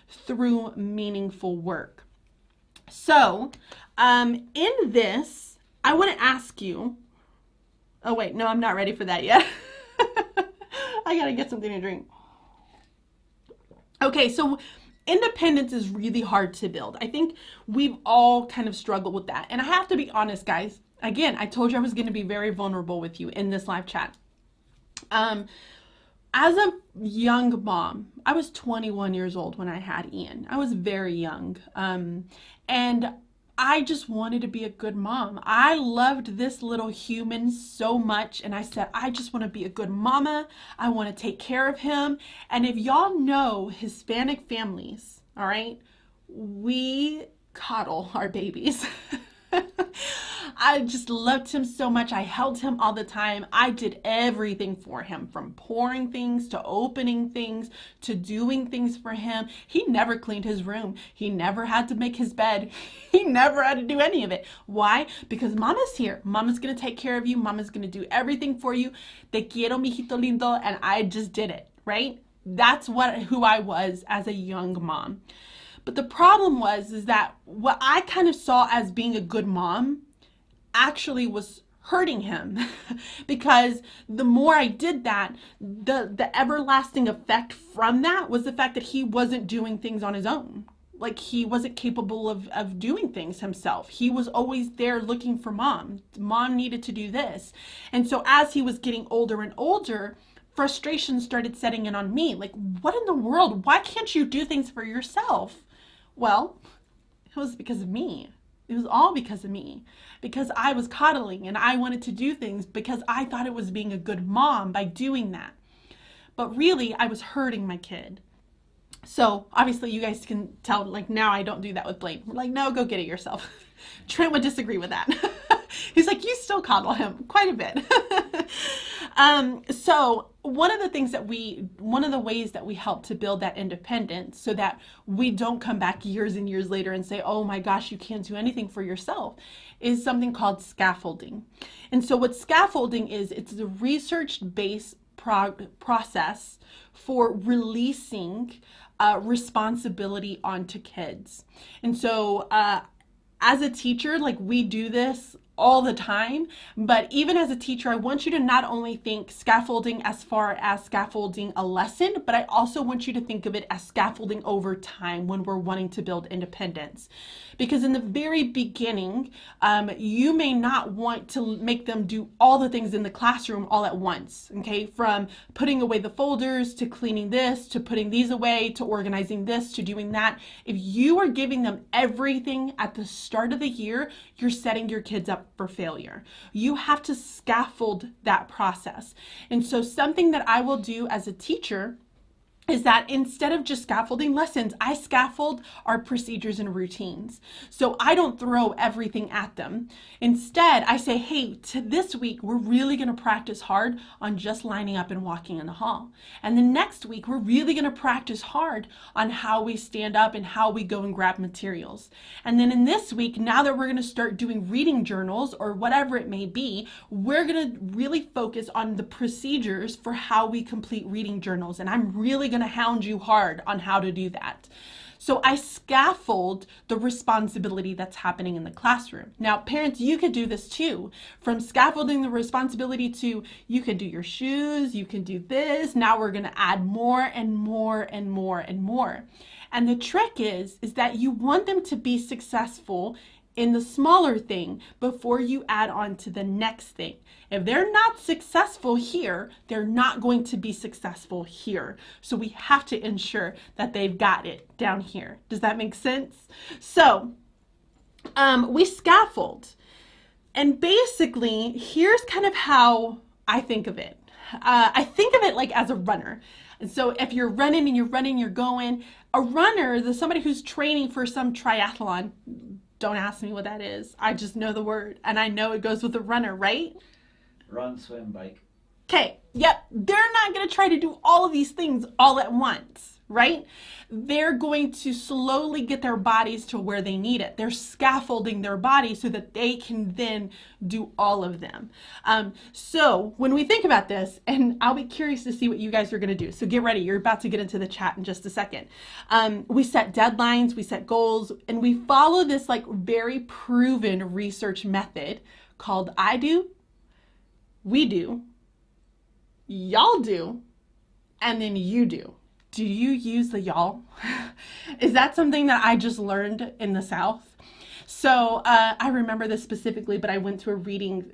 S1: through meaningful work. So in this, I want to ask you, oh wait, no, I'm not ready for that yet. I gotta get something to drink. Okay, so independence is really hard to build. I think we've all kind of struggled with that. And I have to be honest, guys. Again, I told you I was going to be very vulnerable with you in this live chat. As a young mom, I was 21 years old when I had Ian. I was very young. And I just wanted to be a good mom. I loved this little human so much. And I said, I just want to be a good mama. I want to take care of him. And if y'all know Hispanic families, all right, we coddle our babies. I just loved him so much. I held him all the time. I did everything for him, from pouring things to opening things to doing things for him. He never cleaned his room. He never had to make his bed. He never had to do any of it. Why? Because mama's here. Mama's going to take care of you. Mama's going to do everything for you. Te quiero, mijito lindo. And I just did it, right? That's who I was as a young mom. But the problem is that what I kind of saw as being a good mom actually was hurting him, because the more I did that, the everlasting effect from that was the fact that he wasn't doing things on his own. like he wasn't capable of doing things himself. He was always there looking for mom. Mom needed to do this. And so as he was getting older and older, frustration started setting in on me. Like, what in the world? Why can't you do things for yourself? Well, it was because of me. It was all because of me. Because I was coddling and I wanted to do things because I thought it was being a good mom by doing that. But really, I was hurting my kid. So obviously you guys can tell, like, now I don't do that with Blaine. We're like, no, go get it yourself. Trent would disagree with that. He's like, you still coddle him quite a bit. So one of the ways that we help to build that independence so that we don't come back years and years later and say, oh my gosh, you can't do anything for yourself, is something called scaffolding. And so what scaffolding is, it's a research-based process for releasing responsibility onto kids. And so as a teacher, like, we do this all the time, but even as a teacher, I want you to not only think scaffolding as far as scaffolding a lesson, but I also want you to think of it as scaffolding over time when we're wanting to build independence. Because in the very beginning, you may not want to make them do all the things in the classroom all at once, okay? From putting away the folders, to cleaning this, to putting these away, to organizing this, to doing that. If you are giving them everything at the start of the year, you're setting your kids up for failure. You have to scaffold that process. And so something that I will do as a teacher is that instead of just scaffolding lessons, I scaffold our procedures and routines. So I don't throw everything at them. Instead, I say, hey, this week, we're really going to practice hard on just lining up and walking in the hall. And the next week, we're really going to practice hard on how we stand up and how we go and grab materials. And then in this week, now that we're going to start doing reading journals or whatever it may be, we're going to really focus on the procedures for how we complete reading journals. And I'm really going to hound you hard on how to do that. So I scaffold the responsibility that's happening in the classroom. Now, parents, you could do this too. From scaffolding the responsibility to, you can do your shoes, you can do this. Now we're going to add more and more and more and more. And the trick is that you want them to be successful in the smaller thing before you add on to the next thing. If they're not successful here, they're not going to be successful here. So we have to ensure that they've got it down here. Does that make sense? So we scaffold. And basically, here's kind of how I think of it. I think of it like as a runner. And so if you're running and you're going, a runner, somebody who's training for some triathlon, don't ask me what that is. I just know the word, and I know it goes with a runner, right?
S2: Run, swim, bike.
S1: Okay, yep. They're not going to try to do all of these things all at once, right? They're going to slowly get their bodies to where they need it. They're scaffolding their body so that they can then do all of them. So when we think about this, and I'll be curious to see what you guys are going to do. So get ready. You're about to get into the chat in just a second. We set deadlines, we set goals, and we follow this like very proven research method called I do, we do, y'all do, and then you do. Do you use the y'all? Is that something that I just learned in the South? So I remember this specifically, but I went to a reading,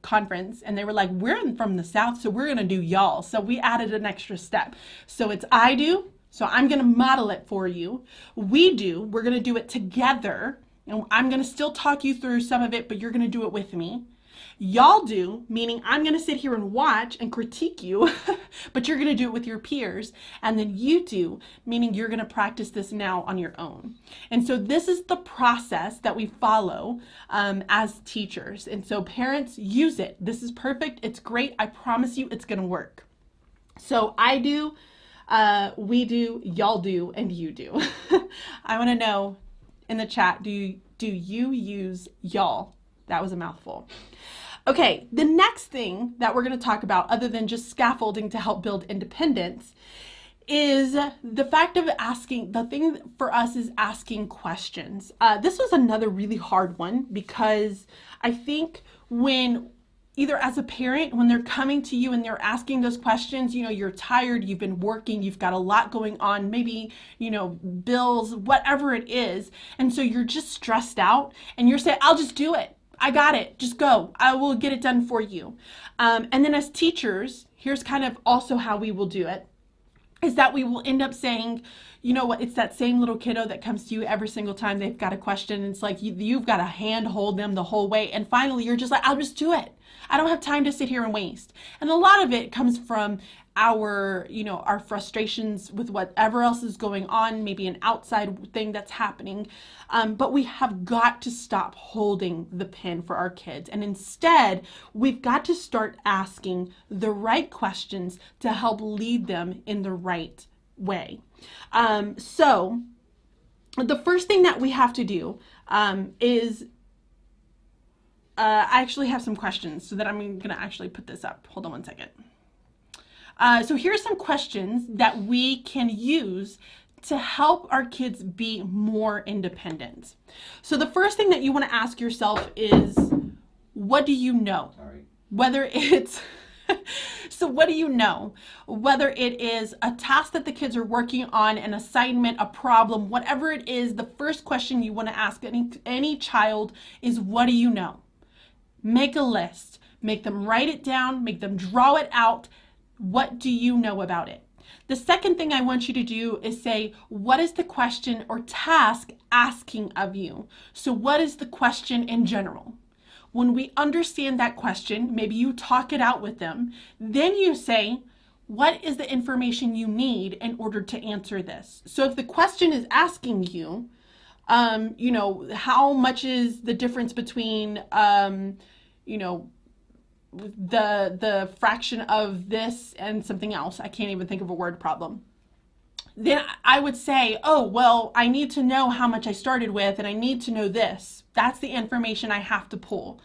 S1: conference, and they were like, we're from the South, so we're going to do y'all. So we added an extra step. So it's I do, so I'm going to model it for you. We do, we're going to do it together, and I'm going to still talk you through some of it, but you're going to do it with me. Y'all do, meaning I'm going to sit here and watch and critique you, but you're going to do it with your peers. And then you do, meaning you're going to practice this now on your own. And so this is the process that we follow as teachers. And so parents, use it. This is perfect. It's great. I promise you it's going to work. So I do, we do, y'all do, and you do. I want to know in the chat, do you use y'all? That was a mouthful. Okay, the next thing that we're going to talk about, other than just scaffolding to help build independence, is the fact of asking, the thing for us is asking questions. This was another really hard one because I think when either as a parent, when they're coming to you and they're asking those questions, you're tired, you've been working, you've got a lot going on, maybe, bills, whatever it is. And so you're just stressed out and you're saying, I'll just do it. I got it. Just go. I will get it done for you. And then as teachers, here's kind of also how we will do it, is that we will end up saying, you know what, it's that same little kiddo that comes to you every single time they've got a question. And it's like you've got to hand hold them the whole way. And finally, you're just like, I'll just do it. I don't have time to sit here and waste. And a lot of it comes from our frustrations with whatever else is going on, maybe an outside thing that's happening. But we have got to stop holding the pen for our kids. And instead, we've got to start asking the right questions to help lead them in the right way. So the first thing that we have to do is I actually have some questions so that I'm going to actually put this up. Hold on one second. So here's some questions that we can use to help our kids be more independent. So the first thing that you want to ask yourself is, what do you know?
S2: Sorry.
S1: Whether it's so what do you know? Whether it is a task that the kids are working on, an assignment, a problem, whatever it is, the first question you want to ask any child is, what do you know? Make a list. Make them write it down. Make them draw it out. What do you know about it? The second thing I want you to do is say, what is the question or task asking of you? So what is the question in general? When we understand that question, maybe you talk it out with them. Then you say, what is the information you need in order to answer this? So if the question is asking you, how much is the difference between, the fraction of this and something else? I can't even think of a word problem. Then I would say, oh, well, I need to know how much I started with, and I need to know this. That's the information I have to pull.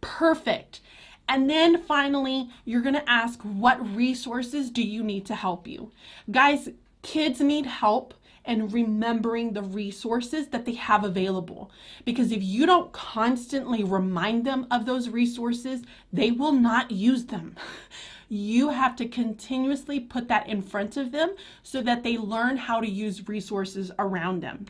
S1: Perfect. And then finally, you're going to ask, what resources do you need to help you? Guys, kids need help and remembering the resources that they have available. Because if you don't constantly remind them of those resources, they will not use them. You have to continuously put that in front of them so that they learn how to use resources around them.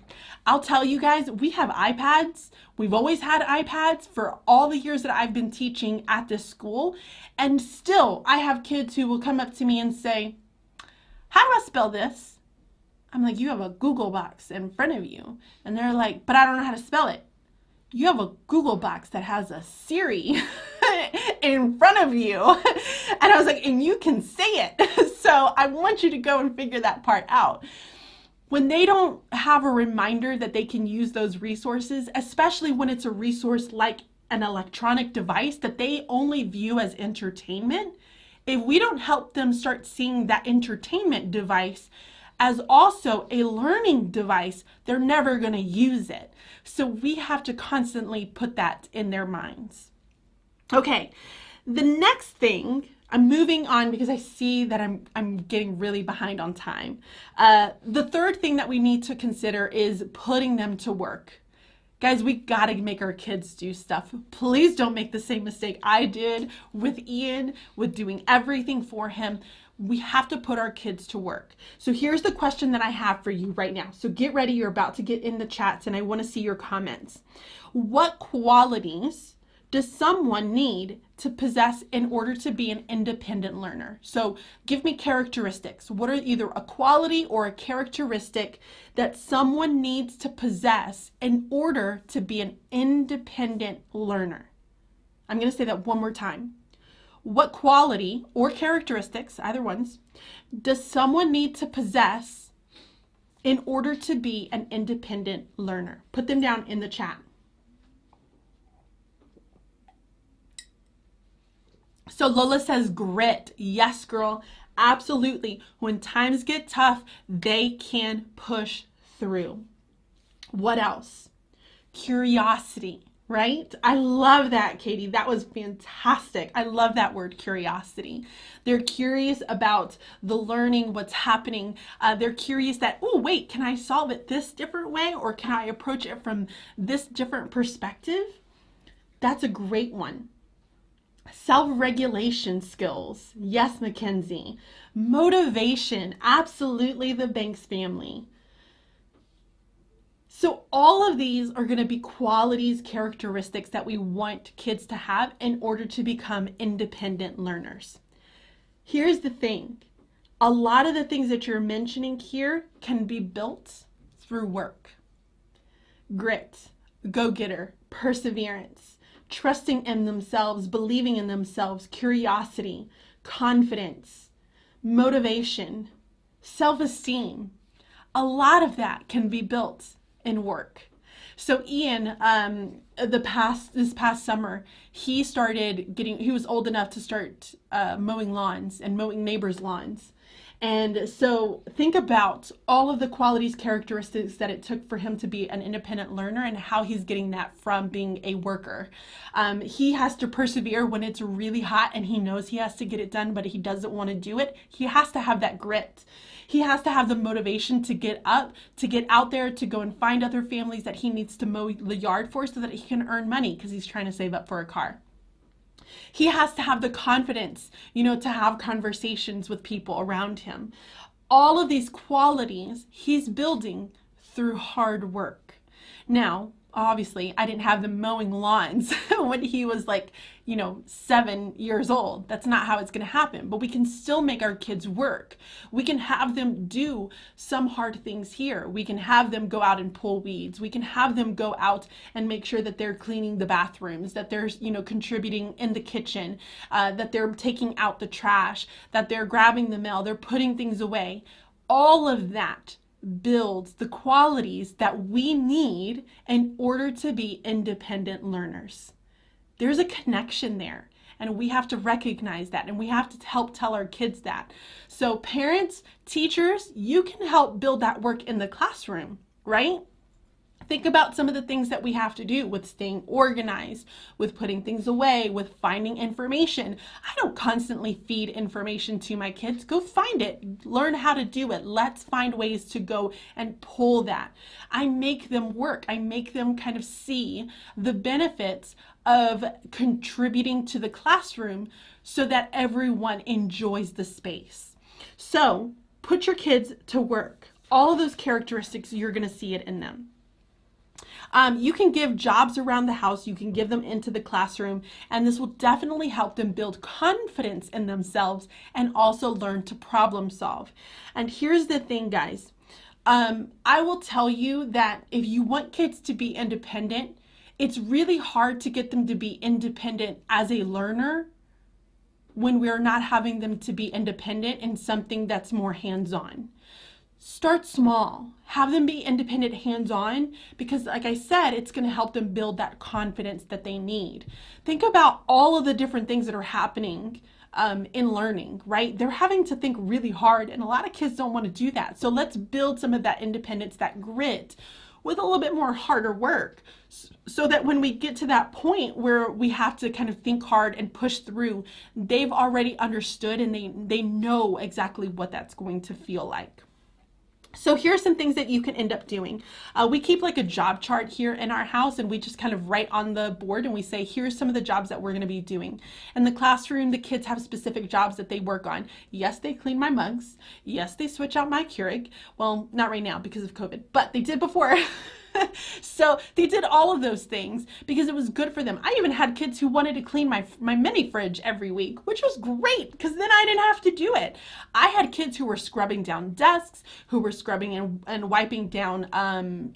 S1: I'll tell you guys, we have iPads. We've always had iPads for all the years that I've been teaching at this school. And still, I have kids who will come up to me and say, how do I spell this? I'm like, you have a Google box in front of you. And they're like, but I don't know how to spell it. You have a Google box that has a Siri in front of you. And I was like, and you can say it. So I want you to go and figure that part out. When they don't have a reminder that they can use those resources, especially when it's a resource like an electronic device that they only view as entertainment, if we don't help them start seeing that entertainment device as also a learning device, they're never going to use it. So we have to constantly put that in their minds. Okay, the next thing, I'm moving on because I see that I'm getting really behind on time. The third thing that we need to consider is putting them to work. Guys, we got to make our kids do stuff. Please don't make the same mistake I did with Ian, with doing everything for him. We have to put our kids to work. So here's the question that I have for you right now. So get ready. You're about to get in the chats and I want to see your comments. What qualities does someone need to possess in order to be an independent learner? So give me characteristics. What are either a quality or a characteristic that someone needs to possess in order to be an independent learner? I'm going to say that one more time. What quality or characteristics, either ones, does someone need to possess in order to be an independent learner? Put them down in the chat. So Lola says grit. Yes, girl. Absolutely. When times get tough, they can push through. What else? Curiosity. Right? I love that, Katie. That was fantastic. I love that word, curiosity. They're curious about the learning, what's happening. They're curious that, oh, wait, can I solve it this different way? Or can I approach it from this different perspective? That's a great one. Self-regulation skills. Yes, Mackenzie. Motivation. Absolutely, the Banks family. So all of these are going to be qualities, characteristics that we want kids to have in order to become independent learners. Here's the thing. A lot of the things that you're mentioning here can be built through work. Grit, go-getter, perseverance, trusting in themselves, believing in themselves, curiosity, confidence, motivation, self-esteem. A lot of that can be built in work. So Ian, this past summer, he was old enough to start mowing lawns and mowing neighbors' lawns. And so think about all of the qualities, characteristics that it took for him to be an independent learner and how he's getting that from being a worker. He has to persevere when it's really hot and he knows he has to get it done, but he doesn't want to do it. He has to have that grit. He has to have the motivation to get up, to get out there, to go and find other families that he needs to mow the yard for so that he can earn money because he's trying to save up for a car. He has to have the confidence, to have conversations with people around him. All of these qualities he's building through hard work. Now, obviously, I didn't have them mowing lawns when he was 7 years old. That's not how it's going to happen. But we can still make our kids work. We can have them do some hard things here. We can have them go out and pull weeds. We can have them go out and make sure that they're cleaning the bathrooms, that they're, contributing in the kitchen, that they're taking out the trash, that they're grabbing the mail, they're putting things away. All of that builds the qualities that we need in order to be independent learners. There's a connection there, and we have to recognize that, and we have to help tell our kids that. So parents, teachers, you can help build that work in the classroom, right? Think about some of the things that we have to do with staying organized, with putting things away, with finding information. I don't constantly feed information to my kids. Go find it. Learn how to do it. Let's find ways to go and pull that. I make them work. I make them kind of see the benefits of contributing to the classroom so that everyone enjoys the space. So put your kids to work. All of those characteristics, you're going to see it in them. You can give jobs around the house, you can give them into the classroom, and this will definitely help them build confidence in themselves and also learn to problem solve. And here's the thing, guys. I will tell you that if you want kids to be independent, it's really hard to get them to be independent as a learner when we're not having them to be independent in something that's more hands-on. Start small. Have them be independent hands-on because, like I said, it's going to help them build that confidence that they need. Think about all of the different things that are happening in learning, right? They're having to think really hard, and a lot of kids don't want to do that. So let's build some of that independence, that grit, with a little bit more harder work so that when we get to that point where we have to kind of think hard and push through, they've already understood and they know exactly what that's going to feel like. So here's some things that you can end up doing. We keep like a job chart here in our house, and we just kind of write on the board and we say, here's some of the jobs that we're going to be doing. In the classroom, the kids have specific jobs that they work on. Yes, they clean my mugs. Yes, they switch out my Keurig. Well, not right now because of COVID, but they did before. So they did all of those things because it was good for them. I even had kids who wanted to clean my mini fridge every week, which was great because then I didn't have to do it. I had kids who were scrubbing down desks, who were scrubbing and wiping down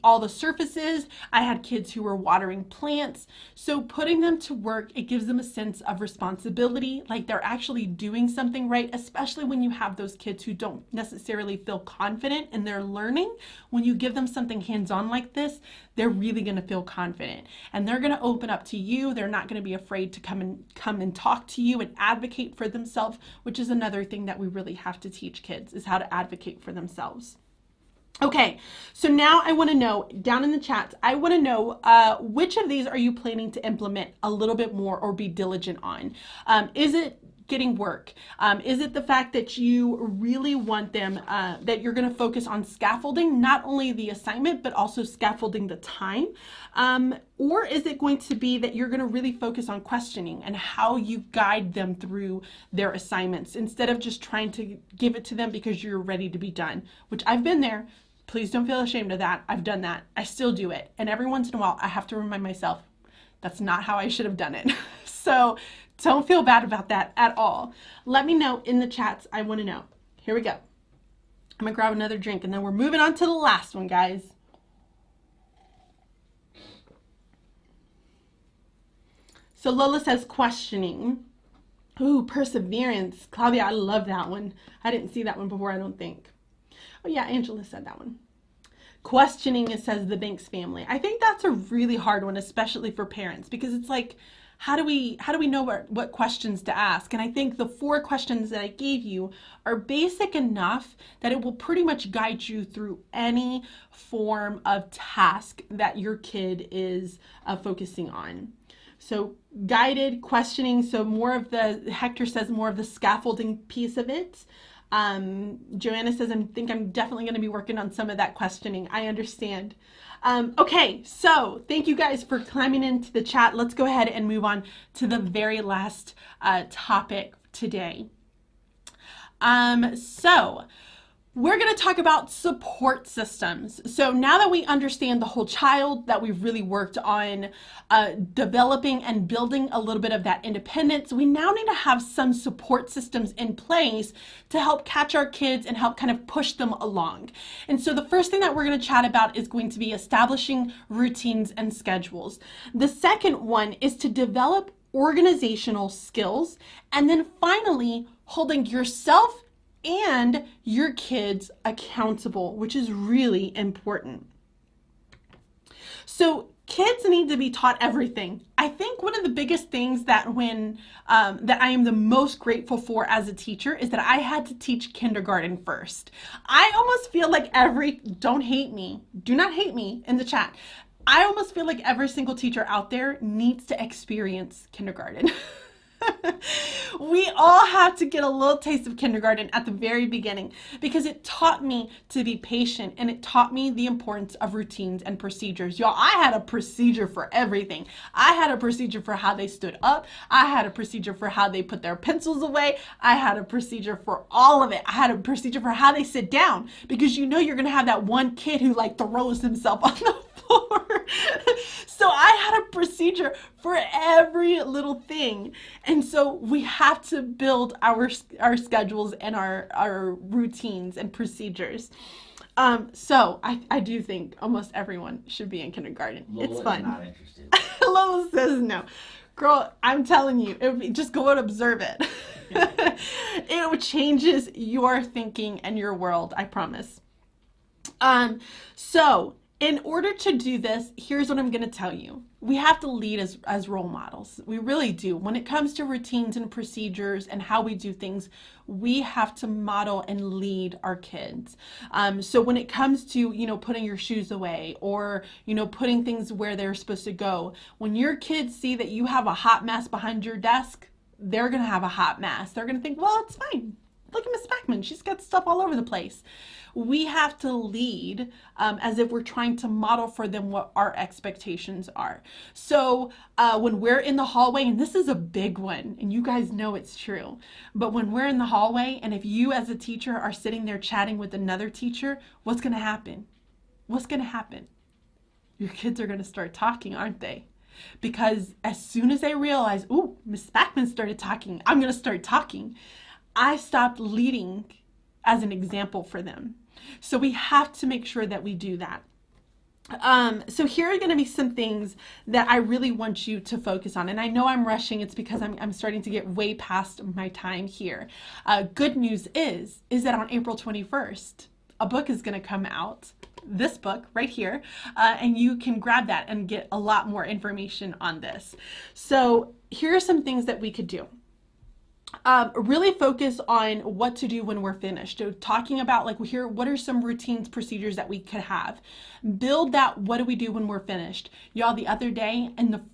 S1: all the surfaces. I had kids who were watering plants. So putting them to work, it gives them a sense of responsibility, like they're actually doing something right, especially when you have those kids who don't necessarily feel confident in their learning. When you give them something hands-on like this, they're really going to feel confident and they're going to open up to you. They're not going to be afraid to come and talk to you and advocate for themselves, which is another thing that we really have to teach kids, is how to advocate for themselves. Okay, so now I want to know, down in the chats, I want to know which of these are you planning to implement a little bit more or be diligent on? Is it getting work? Is it the fact that you really want them, that you're going to focus on scaffolding, not only the assignment, but also scaffolding the time? Or is it going to be that you're going to really focus on questioning and how you guide them through their assignments instead of just trying to give it to them because you're ready to be done, which I've been there. Please don't feel ashamed of that. I've done that. I still do it. And every once in a while, I have to remind myself, that's not how I should have done it. So don't feel bad about that at all. Let me know in the chats. I want to know. Here we go. I'm going to grab another drink and then we're moving on to the last one, guys. So Lola says questioning. Ooh, perseverance. Claudia, I love that one. I didn't see that one before, I don't think. Oh yeah, Angela said that one. Questioning, it says the Banks family. I think that's a really hard one, especially for parents, because it's like, how do we know what questions to ask? And I think the 4 questions that I gave you are basic enough that it will pretty much guide you through any form of task that your kid is focusing on. So guided questioning, so more of the, Hector says more of the scaffolding piece of it. Joanna says, I think I'm definitely going to be working on some of that questioning. I understand. Okay, so thank you guys for climbing into the chat. Let's go ahead and move on to the very last topic today. So we're going to talk about support systems. So now that we understand the whole child, that we've really worked on developing and building a little bit of that independence, we now need to have some support systems in place to help catch our kids and help kind of push them along. And so the first thing that we're going to chat about is going to be establishing routines and schedules. The second one is to develop organizational skills. And then finally, holding yourself and your kids accountable, which is really important. So kids need to be taught everything. I think one of the biggest things that that I am the most grateful for as a teacher is that I had to teach kindergarten first. I almost feel like don't hate me, do not hate me in the chat. I almost feel like every single teacher out there needs to experience kindergarten. We all have to get a little taste of kindergarten at the very beginning because it taught me to be patient and it taught me the importance of routines and procedures. Y'all, I had a procedure for everything. I had a procedure for how they stood up. I had a procedure for how they put their pencils away. I had a procedure for all of it. I had a procedure for how they sit down because you know you're going to have that one kid who like throws himself on the floor. So I had a procedure for every little thing. And so we have to build our schedules and our routines and procedures. So I do think almost everyone should be in kindergarten.
S2: Lola
S1: it's fun.
S2: Is not interested.
S1: Lola says no. Girl, I'm telling you, just go and observe it. It changes your thinking and your world, I promise. So in order to do this, here's what I'm going to tell you. We have to lead as role models. We really do. When it comes to routines and procedures and how we do things, we have to model and lead our kids. So when it comes to, putting your shoes away or, putting things where they're supposed to go, when your kids see that you have a hot mess behind your desk, they're going to have a hot mess. They're going to think, well, it's fine. Look at Miss Backman. She's got stuff all over the place. We have to lead as if we're trying to model for them what our expectations are. So when we're in the hallway, and this is a big one, and you guys know it's true, but when we're in the hallway, and if you as a teacher are sitting there chatting with another teacher, what's going to happen? What's going to happen? Your kids are going to start talking, aren't they? Because as soon as they realize, ooh, Miss Backman started talking, I'm going to start talking. I stopped leading as an example for them. So we have to make sure that we do that. So here are going to be some things that I really want you to focus on. And I know I'm rushing. It's because I'm starting to get way past my time here. Good news is that on April 21st, a book is going to come out. This book right here, and you can grab that and get a lot more information on this. So here are some things that we could do. Really focus on what to do when we're finished. So talking about what are some routines, procedures that we could have. Build that, what do we do when we're finished? Y'all, the other day,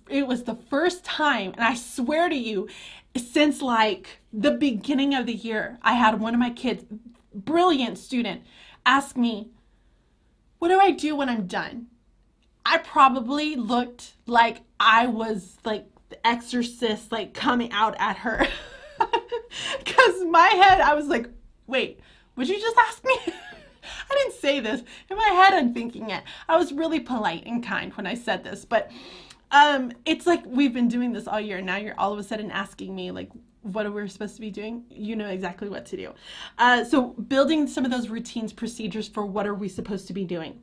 S1: it was the first time, and I swear to you, since like the beginning of the year, I had one of my kids, brilliant student, ask me, what do I do when I'm done? I probably looked like I was like the exorcist, like coming out at her. Because my head, I was like, wait, would you just ask me? I didn't say this. In my head, I'm thinking it. I was really polite and kind when I said this, but it's like we've been doing this all year. Now you're all of a sudden asking me, like, what are we supposed to be doing? You know exactly what to do. So building some of those routines, procedures for what are we supposed to be doing.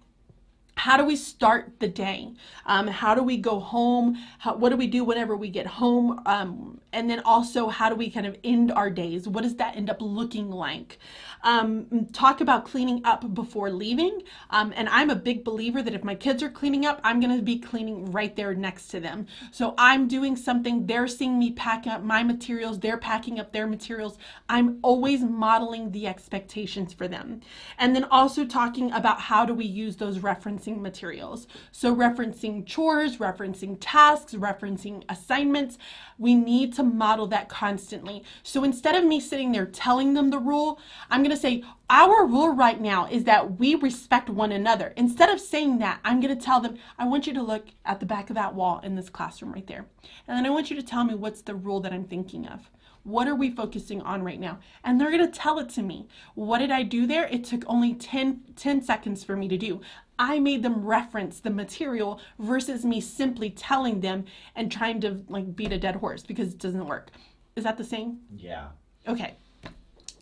S1: How do we start the day? How do we go home? What do we do whenever we get home? And then also, how do we kind of end our days? What does that end up looking like? Talk about cleaning up before leaving. And I'm a big believer that if my kids are cleaning up, I'm going to be cleaning right there next to them. So I'm doing something, they're seeing me pack up my materials, they're packing up their materials. I'm always modeling the expectations for them. And then also talking about how do we use those referencing materials. So referencing chores, referencing tasks, referencing assignments. We need to model that constantly. So instead of me sitting there telling them the rule, I'm going to say, our rule right now is that we respect one another. Instead of saying that, I'm going to tell them, I want you to look at the back of that wall in this classroom right there. And then I want you to tell me what's the rule that I'm thinking of. What are we focusing on right now? And they're going to tell it to me. What did I do there? It took only 10 seconds for me to do. I made them reference the material versus me simply telling them and trying to like beat a dead horse because it doesn't work. Is that the same?
S2: Yeah.
S1: Okay.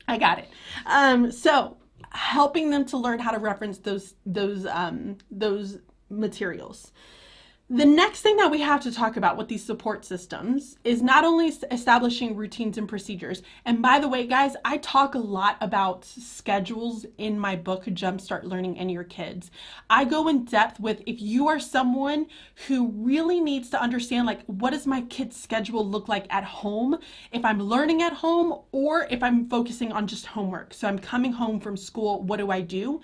S1: I got it. So helping them to learn how to reference those materials. The next thing that we have to talk about with these support systems is not only establishing routines and procedures. And by the way, guys, I talk a lot about schedules in my book, Jumpstart Learning and Your Kids. I go in depth with if you are someone who really needs to understand, like, what does my kid's schedule look like at home? If I'm learning at home or if I'm focusing on just homework. So I'm coming home from school, what do?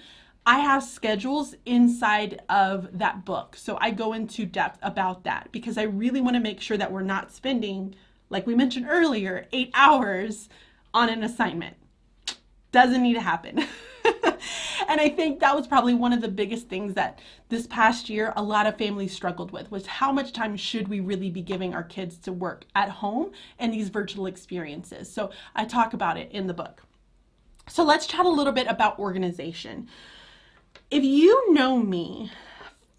S1: I have schedules inside of that book. So I go into depth about that because I really want to make sure that we're not spending, like we mentioned earlier, 8 hours on an assignment. Doesn't need to happen. And I think that was probably one of the biggest things that this past year a lot of families struggled with was how much time should we really be giving our kids to work at home and these virtual experiences. So I talk about it in the book. So let's chat a little bit about organization. If you've known me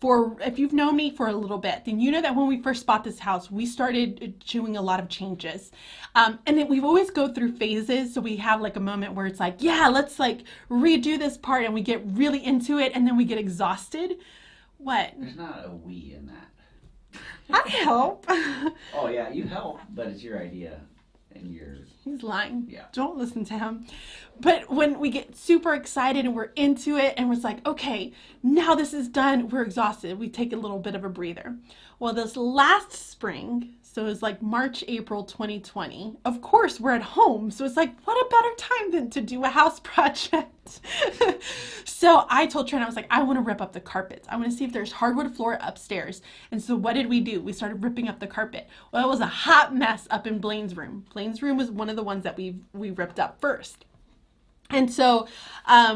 S1: for a little bit, then you know that when we first bought this house, we started doing a lot of changes. And then we've always go through phases. So we have like a moment where it's like, yeah, let's like redo this part and we get really into it and then we get exhausted. What?
S2: There's not a we in that.
S1: I help.
S2: Oh yeah, you help, but it's your idea and yours.
S1: He's lying.
S2: Yeah.
S1: Don't listen to him. But when we get super excited and we're into it and we're like, okay, now this is done, we're exhausted. We take a little bit of a breather. Well, this last spring, so it was like March, April 2020, of course, we're at home. So it's like, what a better time than to do a house project. So I told Trent, I was like, I want to rip up the carpets. I want to see if there's hardwood floor upstairs. And so what did we do? We started ripping up the carpet. Well, it was a hot mess up in Blaine's room. Blaine's room was one of the ones that we ripped up first. And so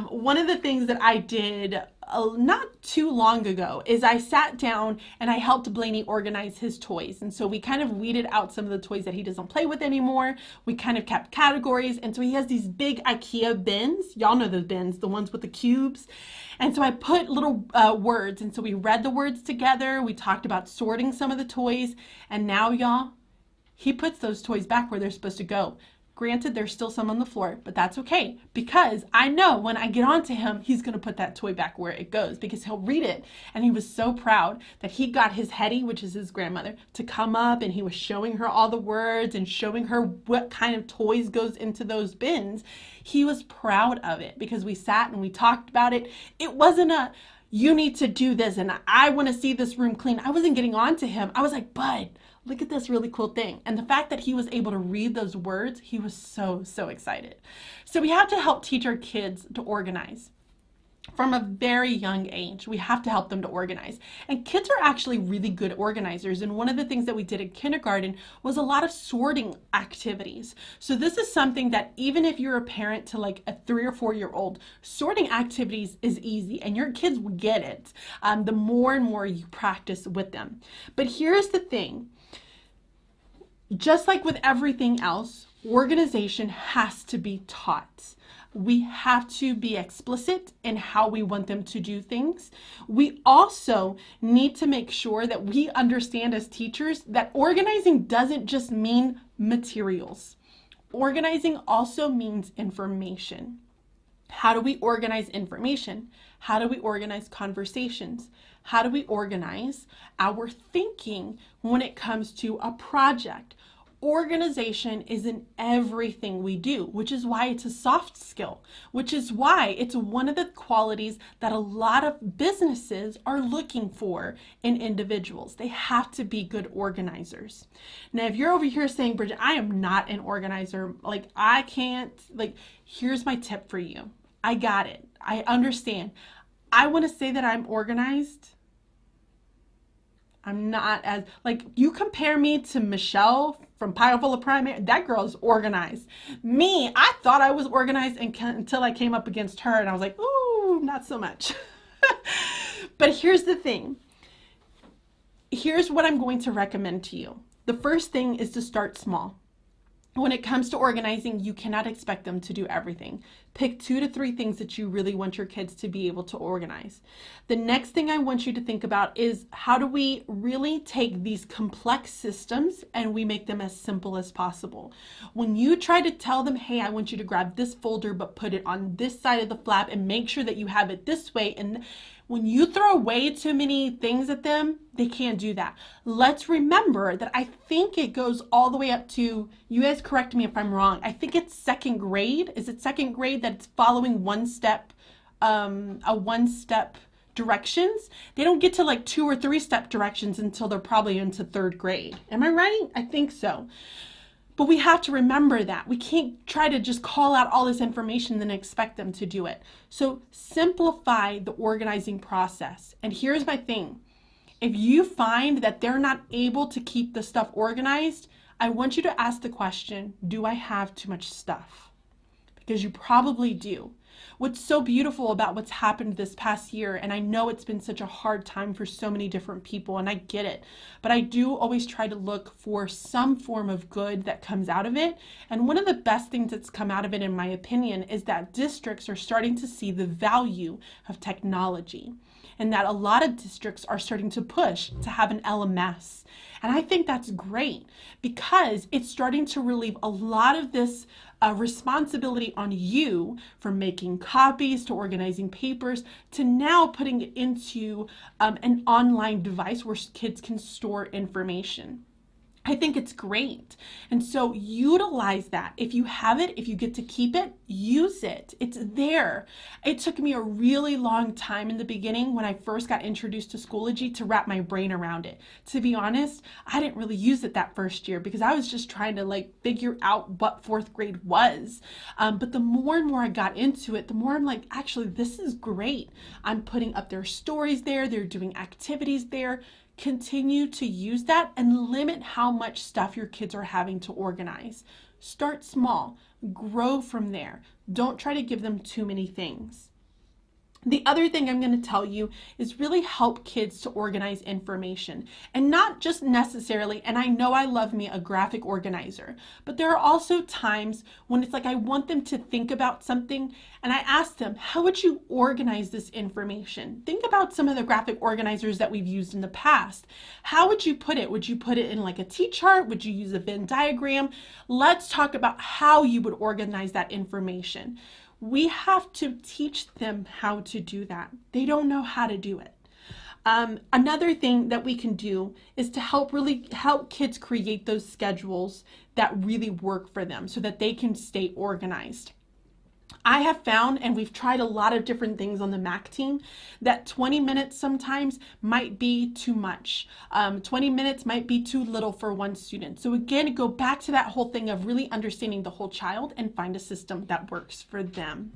S1: one of the things that I did not too long ago is I sat down and I helped Blaney organize his toys. And so we kind of weeded out some of the toys that he doesn't play with anymore. We kind of kept categories. And so he has these big IKEA bins. Y'all know those bins, the ones with the cubes. And so I put little words. And so we read the words together. We talked about sorting some of the toys. And now, y'all, he puts those toys back where they're supposed to go. Granted, there's still some on the floor, but that's okay because I know when I get onto him, he's going to put that toy back where it goes because he'll read it. And he was so proud that he got his Hetty, which is his grandmother, to come up and he was showing her all the words and showing her what kind of toys goes into those bins. He was proud of it because we sat and we talked about it. It wasn't a, you need to do this and I want to see this room clean. I wasn't getting on to him. I was like, bud, look at this really cool thing. And the fact that he was able to read those words, he was so excited. So we have to help teach our kids to organize. From a very young age, we have to help them to organize. And kids are actually really good organizers. And one of the things that we did in kindergarten was a lot of sorting activities. So this is something that even if you're a parent to like a 3 or 4 year old, sorting activities is easy and your kids will get it the more and more you practice with them. But here's the thing. Just like with everything else, organization has to be taught. We have to be explicit in how we want them to do things. We also need to make sure that we understand as teachers that organizing doesn't just mean materials. Organizing also means information. How do we organize information? How do we organize conversations? How do we organize our thinking when it comes to a project? Organization is in everything we do, which is why it's a soft skill, which is why it's one of the qualities that a lot of businesses are looking for in individuals. They have to be good organizers. Now, if you're over here saying, Bridget, I am not an organizer, like I can't, like, here's my tip for you. I got it. I understand. I want to say that I'm organized. I'm not as, like, you compare me to Michelle from Powerful of Primary, that girl is organized. Me, I thought I was organized until I came up against her and I was like, ooh, not so much. But here's the thing. Here's what I'm going to recommend to you. The first thing is to start small. When it comes to organizing, you cannot expect them to do everything. Pick 2 to 3 things that you really want your kids to be able to organize. The next thing I want you to think about is how do we really take these complex systems and we make them as simple as possible. When you try to tell them, hey, I want you to grab this folder, but put it on this side of the flap and make sure that you have it this way, and when you throw way too many things at them, they can't do that. Let's remember that I think it goes all the way up to, you guys correct me if I'm wrong, I think it's 2nd grade. Is it 2nd grade that it's following one-step directions? They don't get to like 2 or 3-step directions until they're probably into 3rd grade. Am I right? I think so. But we have to remember that. We can't try to just call out all this information and then expect them to do it. So simplify the organizing process. And here's my thing. If you find that they're not able to keep the stuff organized, I want you to ask the question, do I have too much stuff? Because you probably do. What's so beautiful about what's happened this past year, and I know it's been such a hard time for so many different people, and I get it, but I do always try to look for some form of good that comes out of it. And one of the best things that's come out of it, in my opinion, is that districts are starting to see the value of technology, and that a lot of districts are starting to push to have an LMS. And I think that's great because it's starting to relieve a lot of this responsibility on you, from making copies to organizing papers to now putting it into an online device where kids can store information. I think it's great. And so utilize that. If you have it, if you get to keep it, use it. It's there. It took me a really long time in the beginning when I first got introduced to Schoology to wrap my brain around it. To be honest, I didn't really use it that first year because I was just trying to like figure out what 4th grade was. But the more and more I got into it, the more I'm like, actually, this is great. I'm putting up their stories there. They're doing activities there. Continue to use that and limit how much stuff your kids are having to organize. Start small, grow from there. Don't try to give them too many things. The other thing I'm going to tell you is really help kids to organize information, and not just necessarily, and I know I love me a graphic organizer, but there are also times when it's like I want them to think about something and I ask them, how would you organize this information? Think about some of the graphic organizers that we've used in the past. How would you put it? Would you put it in like a T-chart? Would you use a Venn diagram? Let's talk about how you would organize that information. We have to teach them how to do that. They don't know how to do it. Another thing that we can do is to help kids create those schedules that really work for them so that they can stay organized. I have found, and we've tried a lot of different things on the MAC team, that 20 minutes sometimes might be too much. 20 minutes might be too little for one student. So again, go back to that whole thing of really understanding the whole child and find a system that works for them.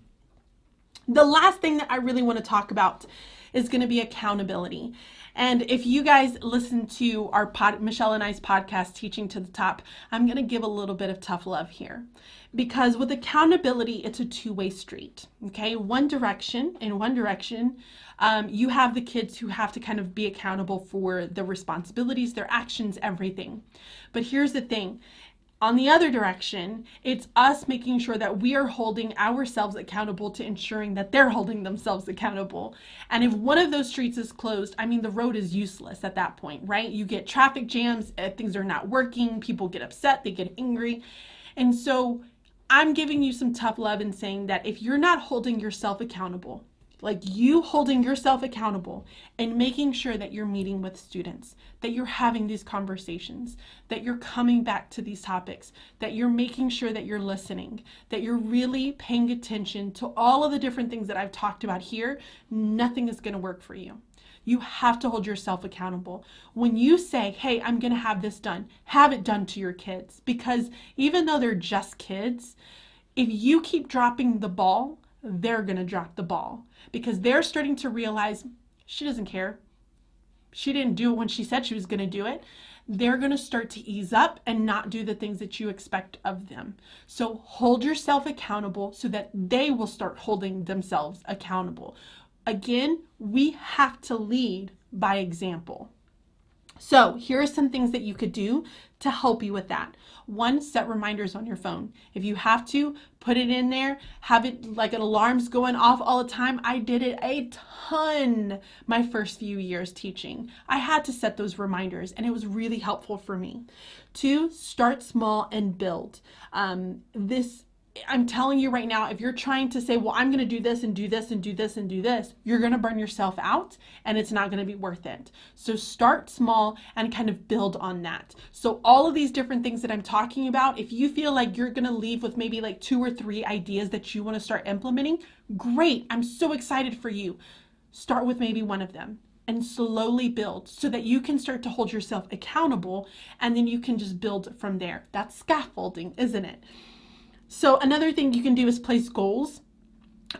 S1: The last thing that I really want to talk about is going to be accountability. And if you guys listen to our Michelle and I's podcast, Teaching to the Top, I'm going to give a little bit of tough love here. Because with accountability, it's a two-way street, okay? One direction, you have the kids who have to kind of be accountable for the responsibilities, their actions, everything. But here's the thing. On the other direction, it's us making sure that we are holding ourselves accountable to ensuring that they're holding themselves accountable. And if one of those streets is closed, I mean, the road is useless at that point, right? You get traffic jams, things are not working, people get upset, they get angry. And so I'm giving you some tough love and saying that if you're not holding yourself accountable, like you holding yourself accountable and making sure that you're meeting with students, that you're having these conversations, that you're coming back to these topics, that you're making sure that you're listening, that you're really paying attention to all of the different things that I've talked about here, nothing is going to work for you. You have to hold yourself accountable. When you say, hey, I'm going to have this done, have it done to your kids. Because even though they're just kids, if you keep dropping the ball, they're going to drop the ball. Because they're starting to realize she doesn't care. She didn't do it when she said she was going to do it. They're going to start to ease up and not do the things that you expect of them. So hold yourself accountable so that they will start holding themselves accountable. Again, we have to lead by example. So here are some things that you could do to help you with that. One, set reminders on your phone. If you have to, put it in there, have it like an alarm's going off all the time. I did it a ton my first few years teaching. I had to set those reminders and it was really helpful for me. Two, start small and build. I'm telling you right now, if you're trying to say, well, I'm going to do this and do this and do this and do this, you're going to burn yourself out and it's not going to be worth it. So start small and kind of build on that. So all of these different things that I'm talking about, if you feel like you're going to leave with maybe like 2 or 3 ideas that you want to start implementing, great. I'm so excited for you. Start with maybe one of them and slowly build so that you can start to hold yourself accountable and then you can just build from there. That's scaffolding, isn't it? So another thing you can do is place goals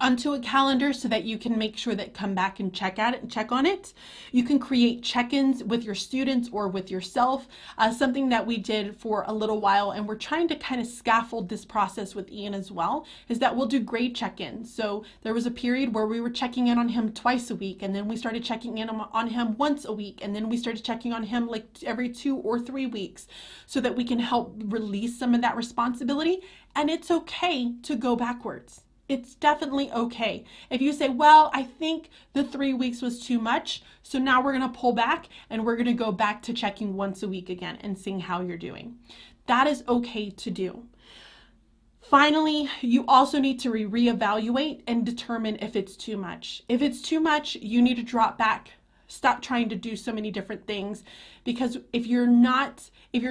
S1: onto a calendar so that you can make sure that come back and check on it. You can create check-ins with your students or with yourself. Something that we did for a little while, and we're trying to kind of scaffold this process with Ian as well, is that we'll do grade check-ins. So there was a period where we were checking in on him twice a week, and then we started checking in on him once a week, and then we started checking on him like every 2 or 3 weeks so that we can help release some of that responsibility. And it's okay to go backwards. It's definitely okay. If you say, well, I think the 3 weeks was too much, so now we're going to pull back and we're going to go back to checking once a week again and seeing how you're doing. That is okay to do. Finally, you also need to reevaluate and determine if it's too much. If it's too much, you need to drop back. Stop trying to do so many different things, because if you're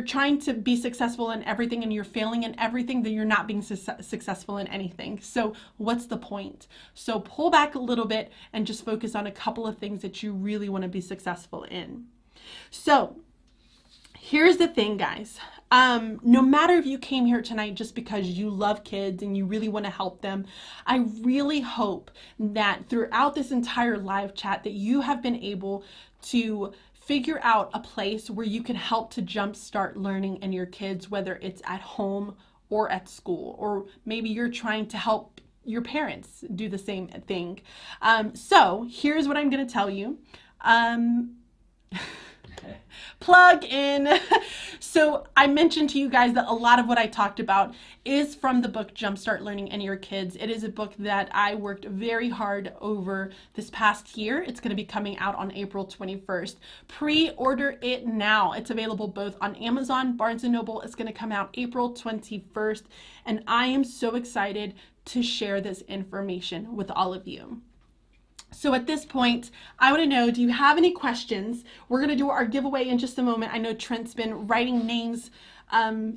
S1: trying to be successful in everything and you're failing in everything, then you're not being successful in anything. So what's the point? So pull back a little bit and just focus on a couple of things that you really want to be successful in. So here's the thing, guys. No matter if you came here tonight just because you love kids and you really want to help them, I really hope that throughout this entire live chat that you have been able to figure out a place where you can help to jumpstart learning in your kids, whether it's at home or at school, or maybe you're trying to help your parents do the same thing. So here's what I'm going to tell you. Plug in. So I mentioned to you guys that a lot of what I talked about is from the book Jumpstart Learning in Your Kids. It is a book that I worked very hard over this past year. It's going to be coming out on April 21st. Pre-order it now. It's available both on Amazon, Barnes & Noble. It's going to come out April 21st. And I am so excited to share this information with all of you. So at this point, I want to know, do you have any questions? We're going to do our giveaway in just a moment. I know Trent's been writing names.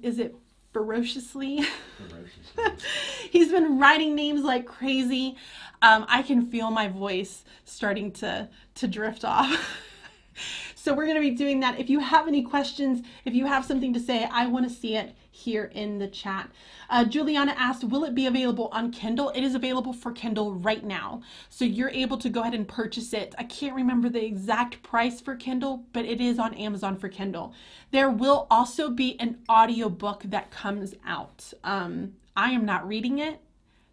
S1: Is it ferociously? Ferociously. He's been writing names like crazy. I can feel my voice starting to drift off. So we're going to be doing that. If you have any questions, if you have something to say, I want to see it here in the chat. Juliana asked, will it be available on Kindle? It is available for Kindle right now. So you're able to go ahead and purchase it. I can't remember the exact price for Kindle, but it is on Amazon for Kindle. There will also be an audiobook that comes out. I am not reading it,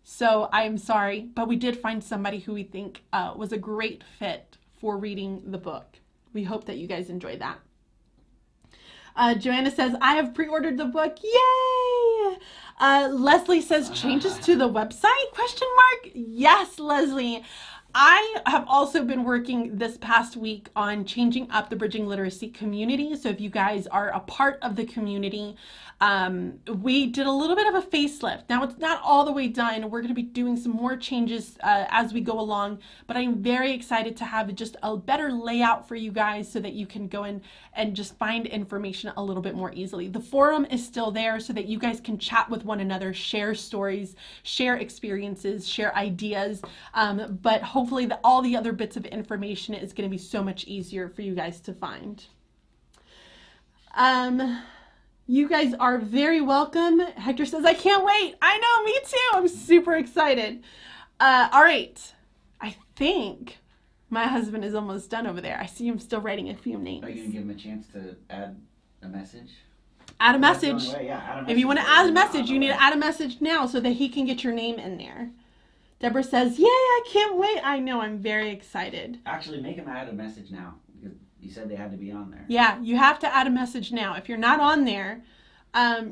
S1: so I am sorry, but we did find somebody who we think was a great fit for reading the book. We hope that you guys enjoy that. Joanna says, I have pre-ordered the book. Yay! Leslie says, changes to the website? Question mark. Yes, Leslie. I have also been working this past week on changing up the Bridging Literacy community. So if you guys are a part of the community, we did a little bit of a facelift. Now it's not all the way done. We're going to be doing some more changes as we go along, but I'm very excited to have just a better layout for you guys so that you can go in and just find information a little bit more easily. The forum is still there so that you guys can chat with one another, share stories, share experiences, share ideas, but hopefully all the other bits of information is going to be so much easier for you guys to find. You guys are very welcome. Hector says, I can't wait. I know, me too. I'm super excited. All right. I think my husband is almost done over there. I see him still writing a few names.
S2: Are you going to give him a chance to add a message?
S1: Add a message.
S2: Yeah, add a message.
S1: If you want to add a message, you need to add a message now so that he can get your name in there. Deborah says, yay, I can't wait. I know, I'm very excited.
S2: Actually, make him add a message now. Because you said they had to be on there.
S1: Yeah, you have to add a message now. If you're not on there,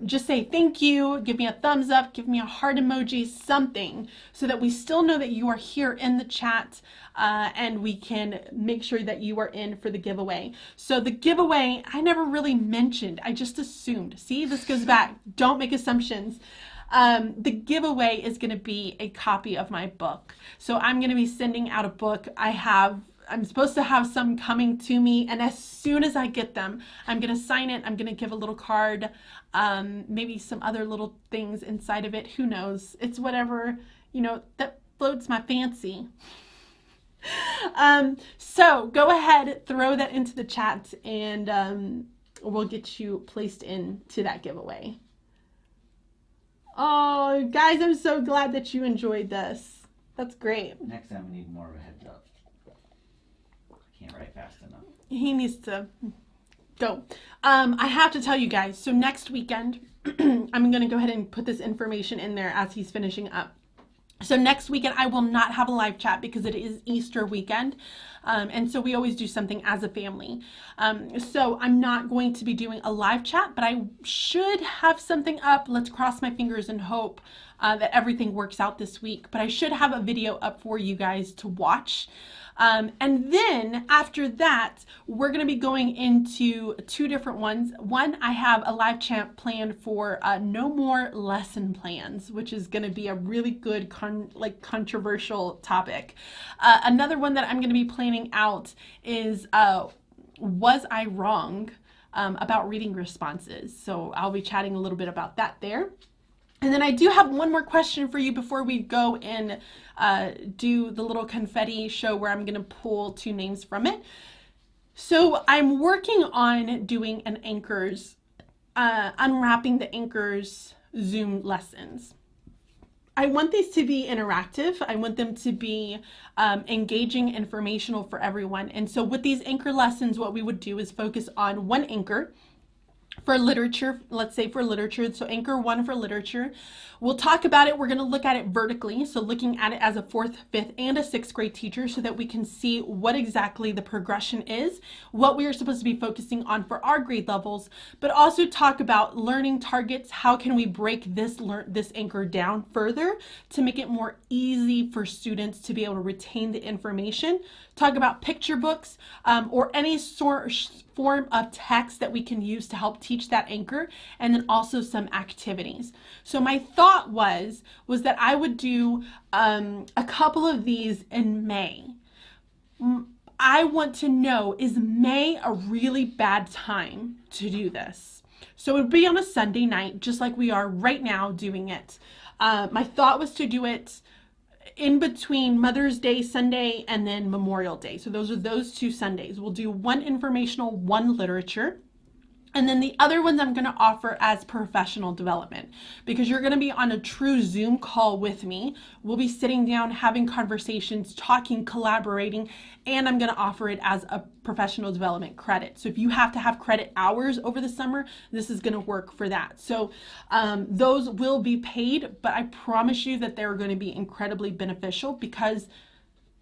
S1: just say thank you, give me a thumbs up, give me a heart emoji, something, so that we still know that you are here in the chat and we can make sure that you are in for the giveaway. So the giveaway, I never really mentioned. I just assumed. See, this goes back. Don't make assumptions. The giveaway is going to be a copy of my book. So I'm going to be sending out a book. I'm supposed to have some coming to me, and as soon as I get them, I'm going to sign it. I'm going to give a little card, maybe some other little things inside of it. Who knows? It's whatever, that floats my fancy. So go ahead, throw that into the chat, and we'll get you placed into that giveaway. Oh, guys, I'm so glad that you enjoyed this. That's great.
S2: Next time we need more of a heads up. I can't write fast enough.
S1: He needs to go. I have to tell you guys, so next weekend, I'm going to go ahead and put this information in there as he's finishing up. So next weekend, I will not have a live chat because it is Easter weekend. And so we always do something as a family. So I'm not going to be doing a live chat, but I should have something up. Let's cross my fingers and hope that everything works out this week. But I should have a video up for you guys to watch. And then after that, we're going to be going into two different ones. One, I have a live chat planned for no more lesson plans, which is going to be a really good, controversial topic. Another one that I'm going to be planning out is, was I wrong about reading responses? So I'll be chatting a little bit about that there. And then I do have one more question for you before we go and do the little confetti show where I'm going to pull two names from it. So I'm working on doing an Anchors, unwrapping the Anchors Zoom lessons. I want these to be interactive. I want them to be engaging, informational for everyone. And so with these anchor lessons, what we would do is focus on one anchor. For literature, let's say for literature, so anchor 1 for literature. We'll talk about it. We're going to look at it vertically, so looking at it as a 4th, 5th, and a 6th grade teacher so that we can see what exactly the progression is, what we are supposed to be focusing on for our grade levels, but also talk about learning targets. How can we break this anchor down further to make it more easy for students to be able to retain the information? Talk about picture books or any form of text that we can use to help teach that anchor, and then also some activities. So my thought was that I would do a couple of these in May. I want to know, is May a really bad time to do this? So it would be on a Sunday night, just like we are right now doing it. My thought was to do it in between Mother's Day Sunday and then Memorial Day. So those are those 2 Sundays. We'll do one informational, one literature. And then the other ones I'm going to offer as professional development, because you're going to be on a true Zoom call with me. We'll be sitting down, having conversations, talking, collaborating, and I'm going to offer it as a professional development credit. So if you have to have credit hours over the summer, this is going to work for that. So those will be paid, but I promise you that they're going to be incredibly beneficial because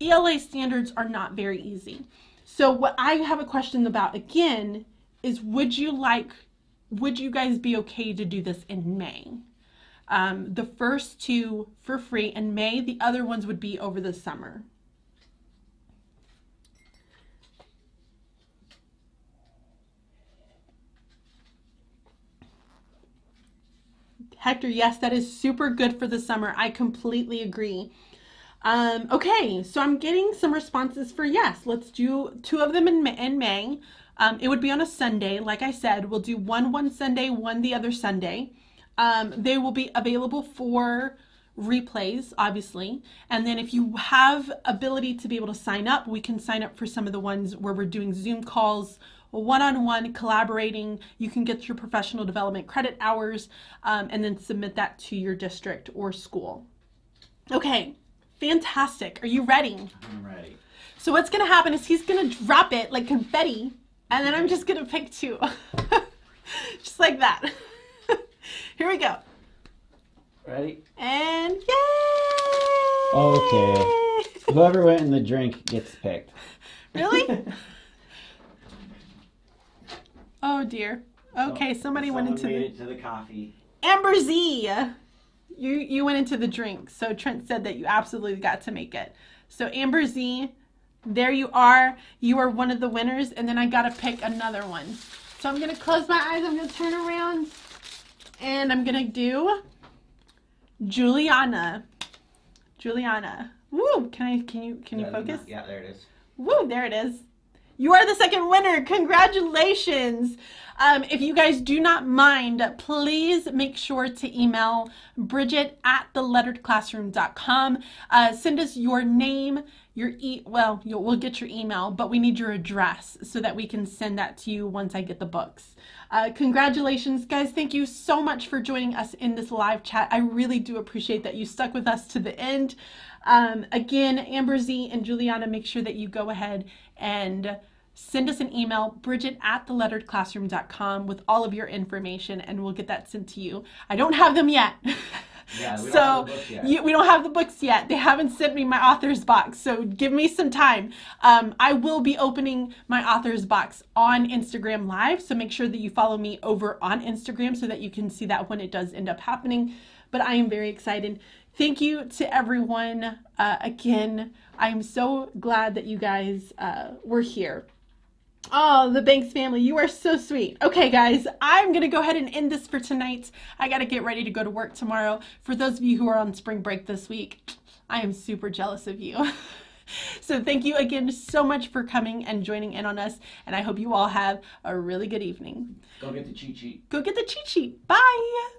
S1: ELA standards are not very easy. So what I have a question about again is would you guys be okay to do this in May? The first 2 for free in May, the other ones would be over the summer. Hector, yes, that is super good for the summer. I completely agree. Okay, so I'm getting some responses for yes. Let's do 2 of them in May. It would be on a Sunday. Like I said, we'll do one Sunday, one the other Sunday. They will be available for replays, obviously. And then if you have ability to be able to sign up, we can sign up for some of the ones where we're doing Zoom calls, one-on-one collaborating. You can get your professional development credit hours and then submit that to your district or school. Okay, fantastic. Are you ready?
S2: I'm ready.
S1: So what's going to happen is he's going to drop it like confetti, and then I'm just going to pick 2. Just like that. Here we go.
S2: Ready?
S1: And yay!
S2: Okay. Whoever went in the drink gets picked.
S1: Really? Oh dear. Okay, somebody went into
S2: made it to the coffee.
S1: Amber Z. You went into the drink. So Trent said that you absolutely got to make it. So Amber Z, there you are. You are one of the winners. And then I got to pick another one. So I'm going to close my eyes. I'm going to turn around. And I'm going to do Juliana. Juliana. Woo! Can you focus?
S2: Yeah, there it is.
S1: Woo! There it is. You are the second winner. Congratulations. If you guys do not mind, please make sure to email Bridget@theletteredclassroom.com. Send us your name, we'll get your email, but we need your address so that we can send that to you once I get the books. Congratulations, guys. Thank you so much for joining us in this live chat. I really do appreciate that you stuck with us to the end. Again, Amber Z and Juliana, make sure that you go ahead and send us an email, Bridget@theletteredclassroom.com, with all of your information, and we'll get that sent to you. I don't have them yet.
S2: Yeah, we don't have the books yet.
S1: We don't have the books yet. They haven't sent me my author's box, so give me some time. I will be opening my author's box on Instagram Live, so make sure that you follow me over on Instagram so that you can see that when it does end up happening. But I am very excited. Thank you to everyone. Again, I'm so glad that you guys were here. Oh, the Banks family, you are so sweet. Okay, guys, I'm going to go ahead and end this for tonight. I got to get ready to go to work tomorrow. For those of you who are on spring break this week, I am super jealous of you. So thank you again so much for coming and joining in on us, and I hope you all have a really good evening.
S2: Go get the cheat sheet.
S1: Go get the cheat sheet. Bye.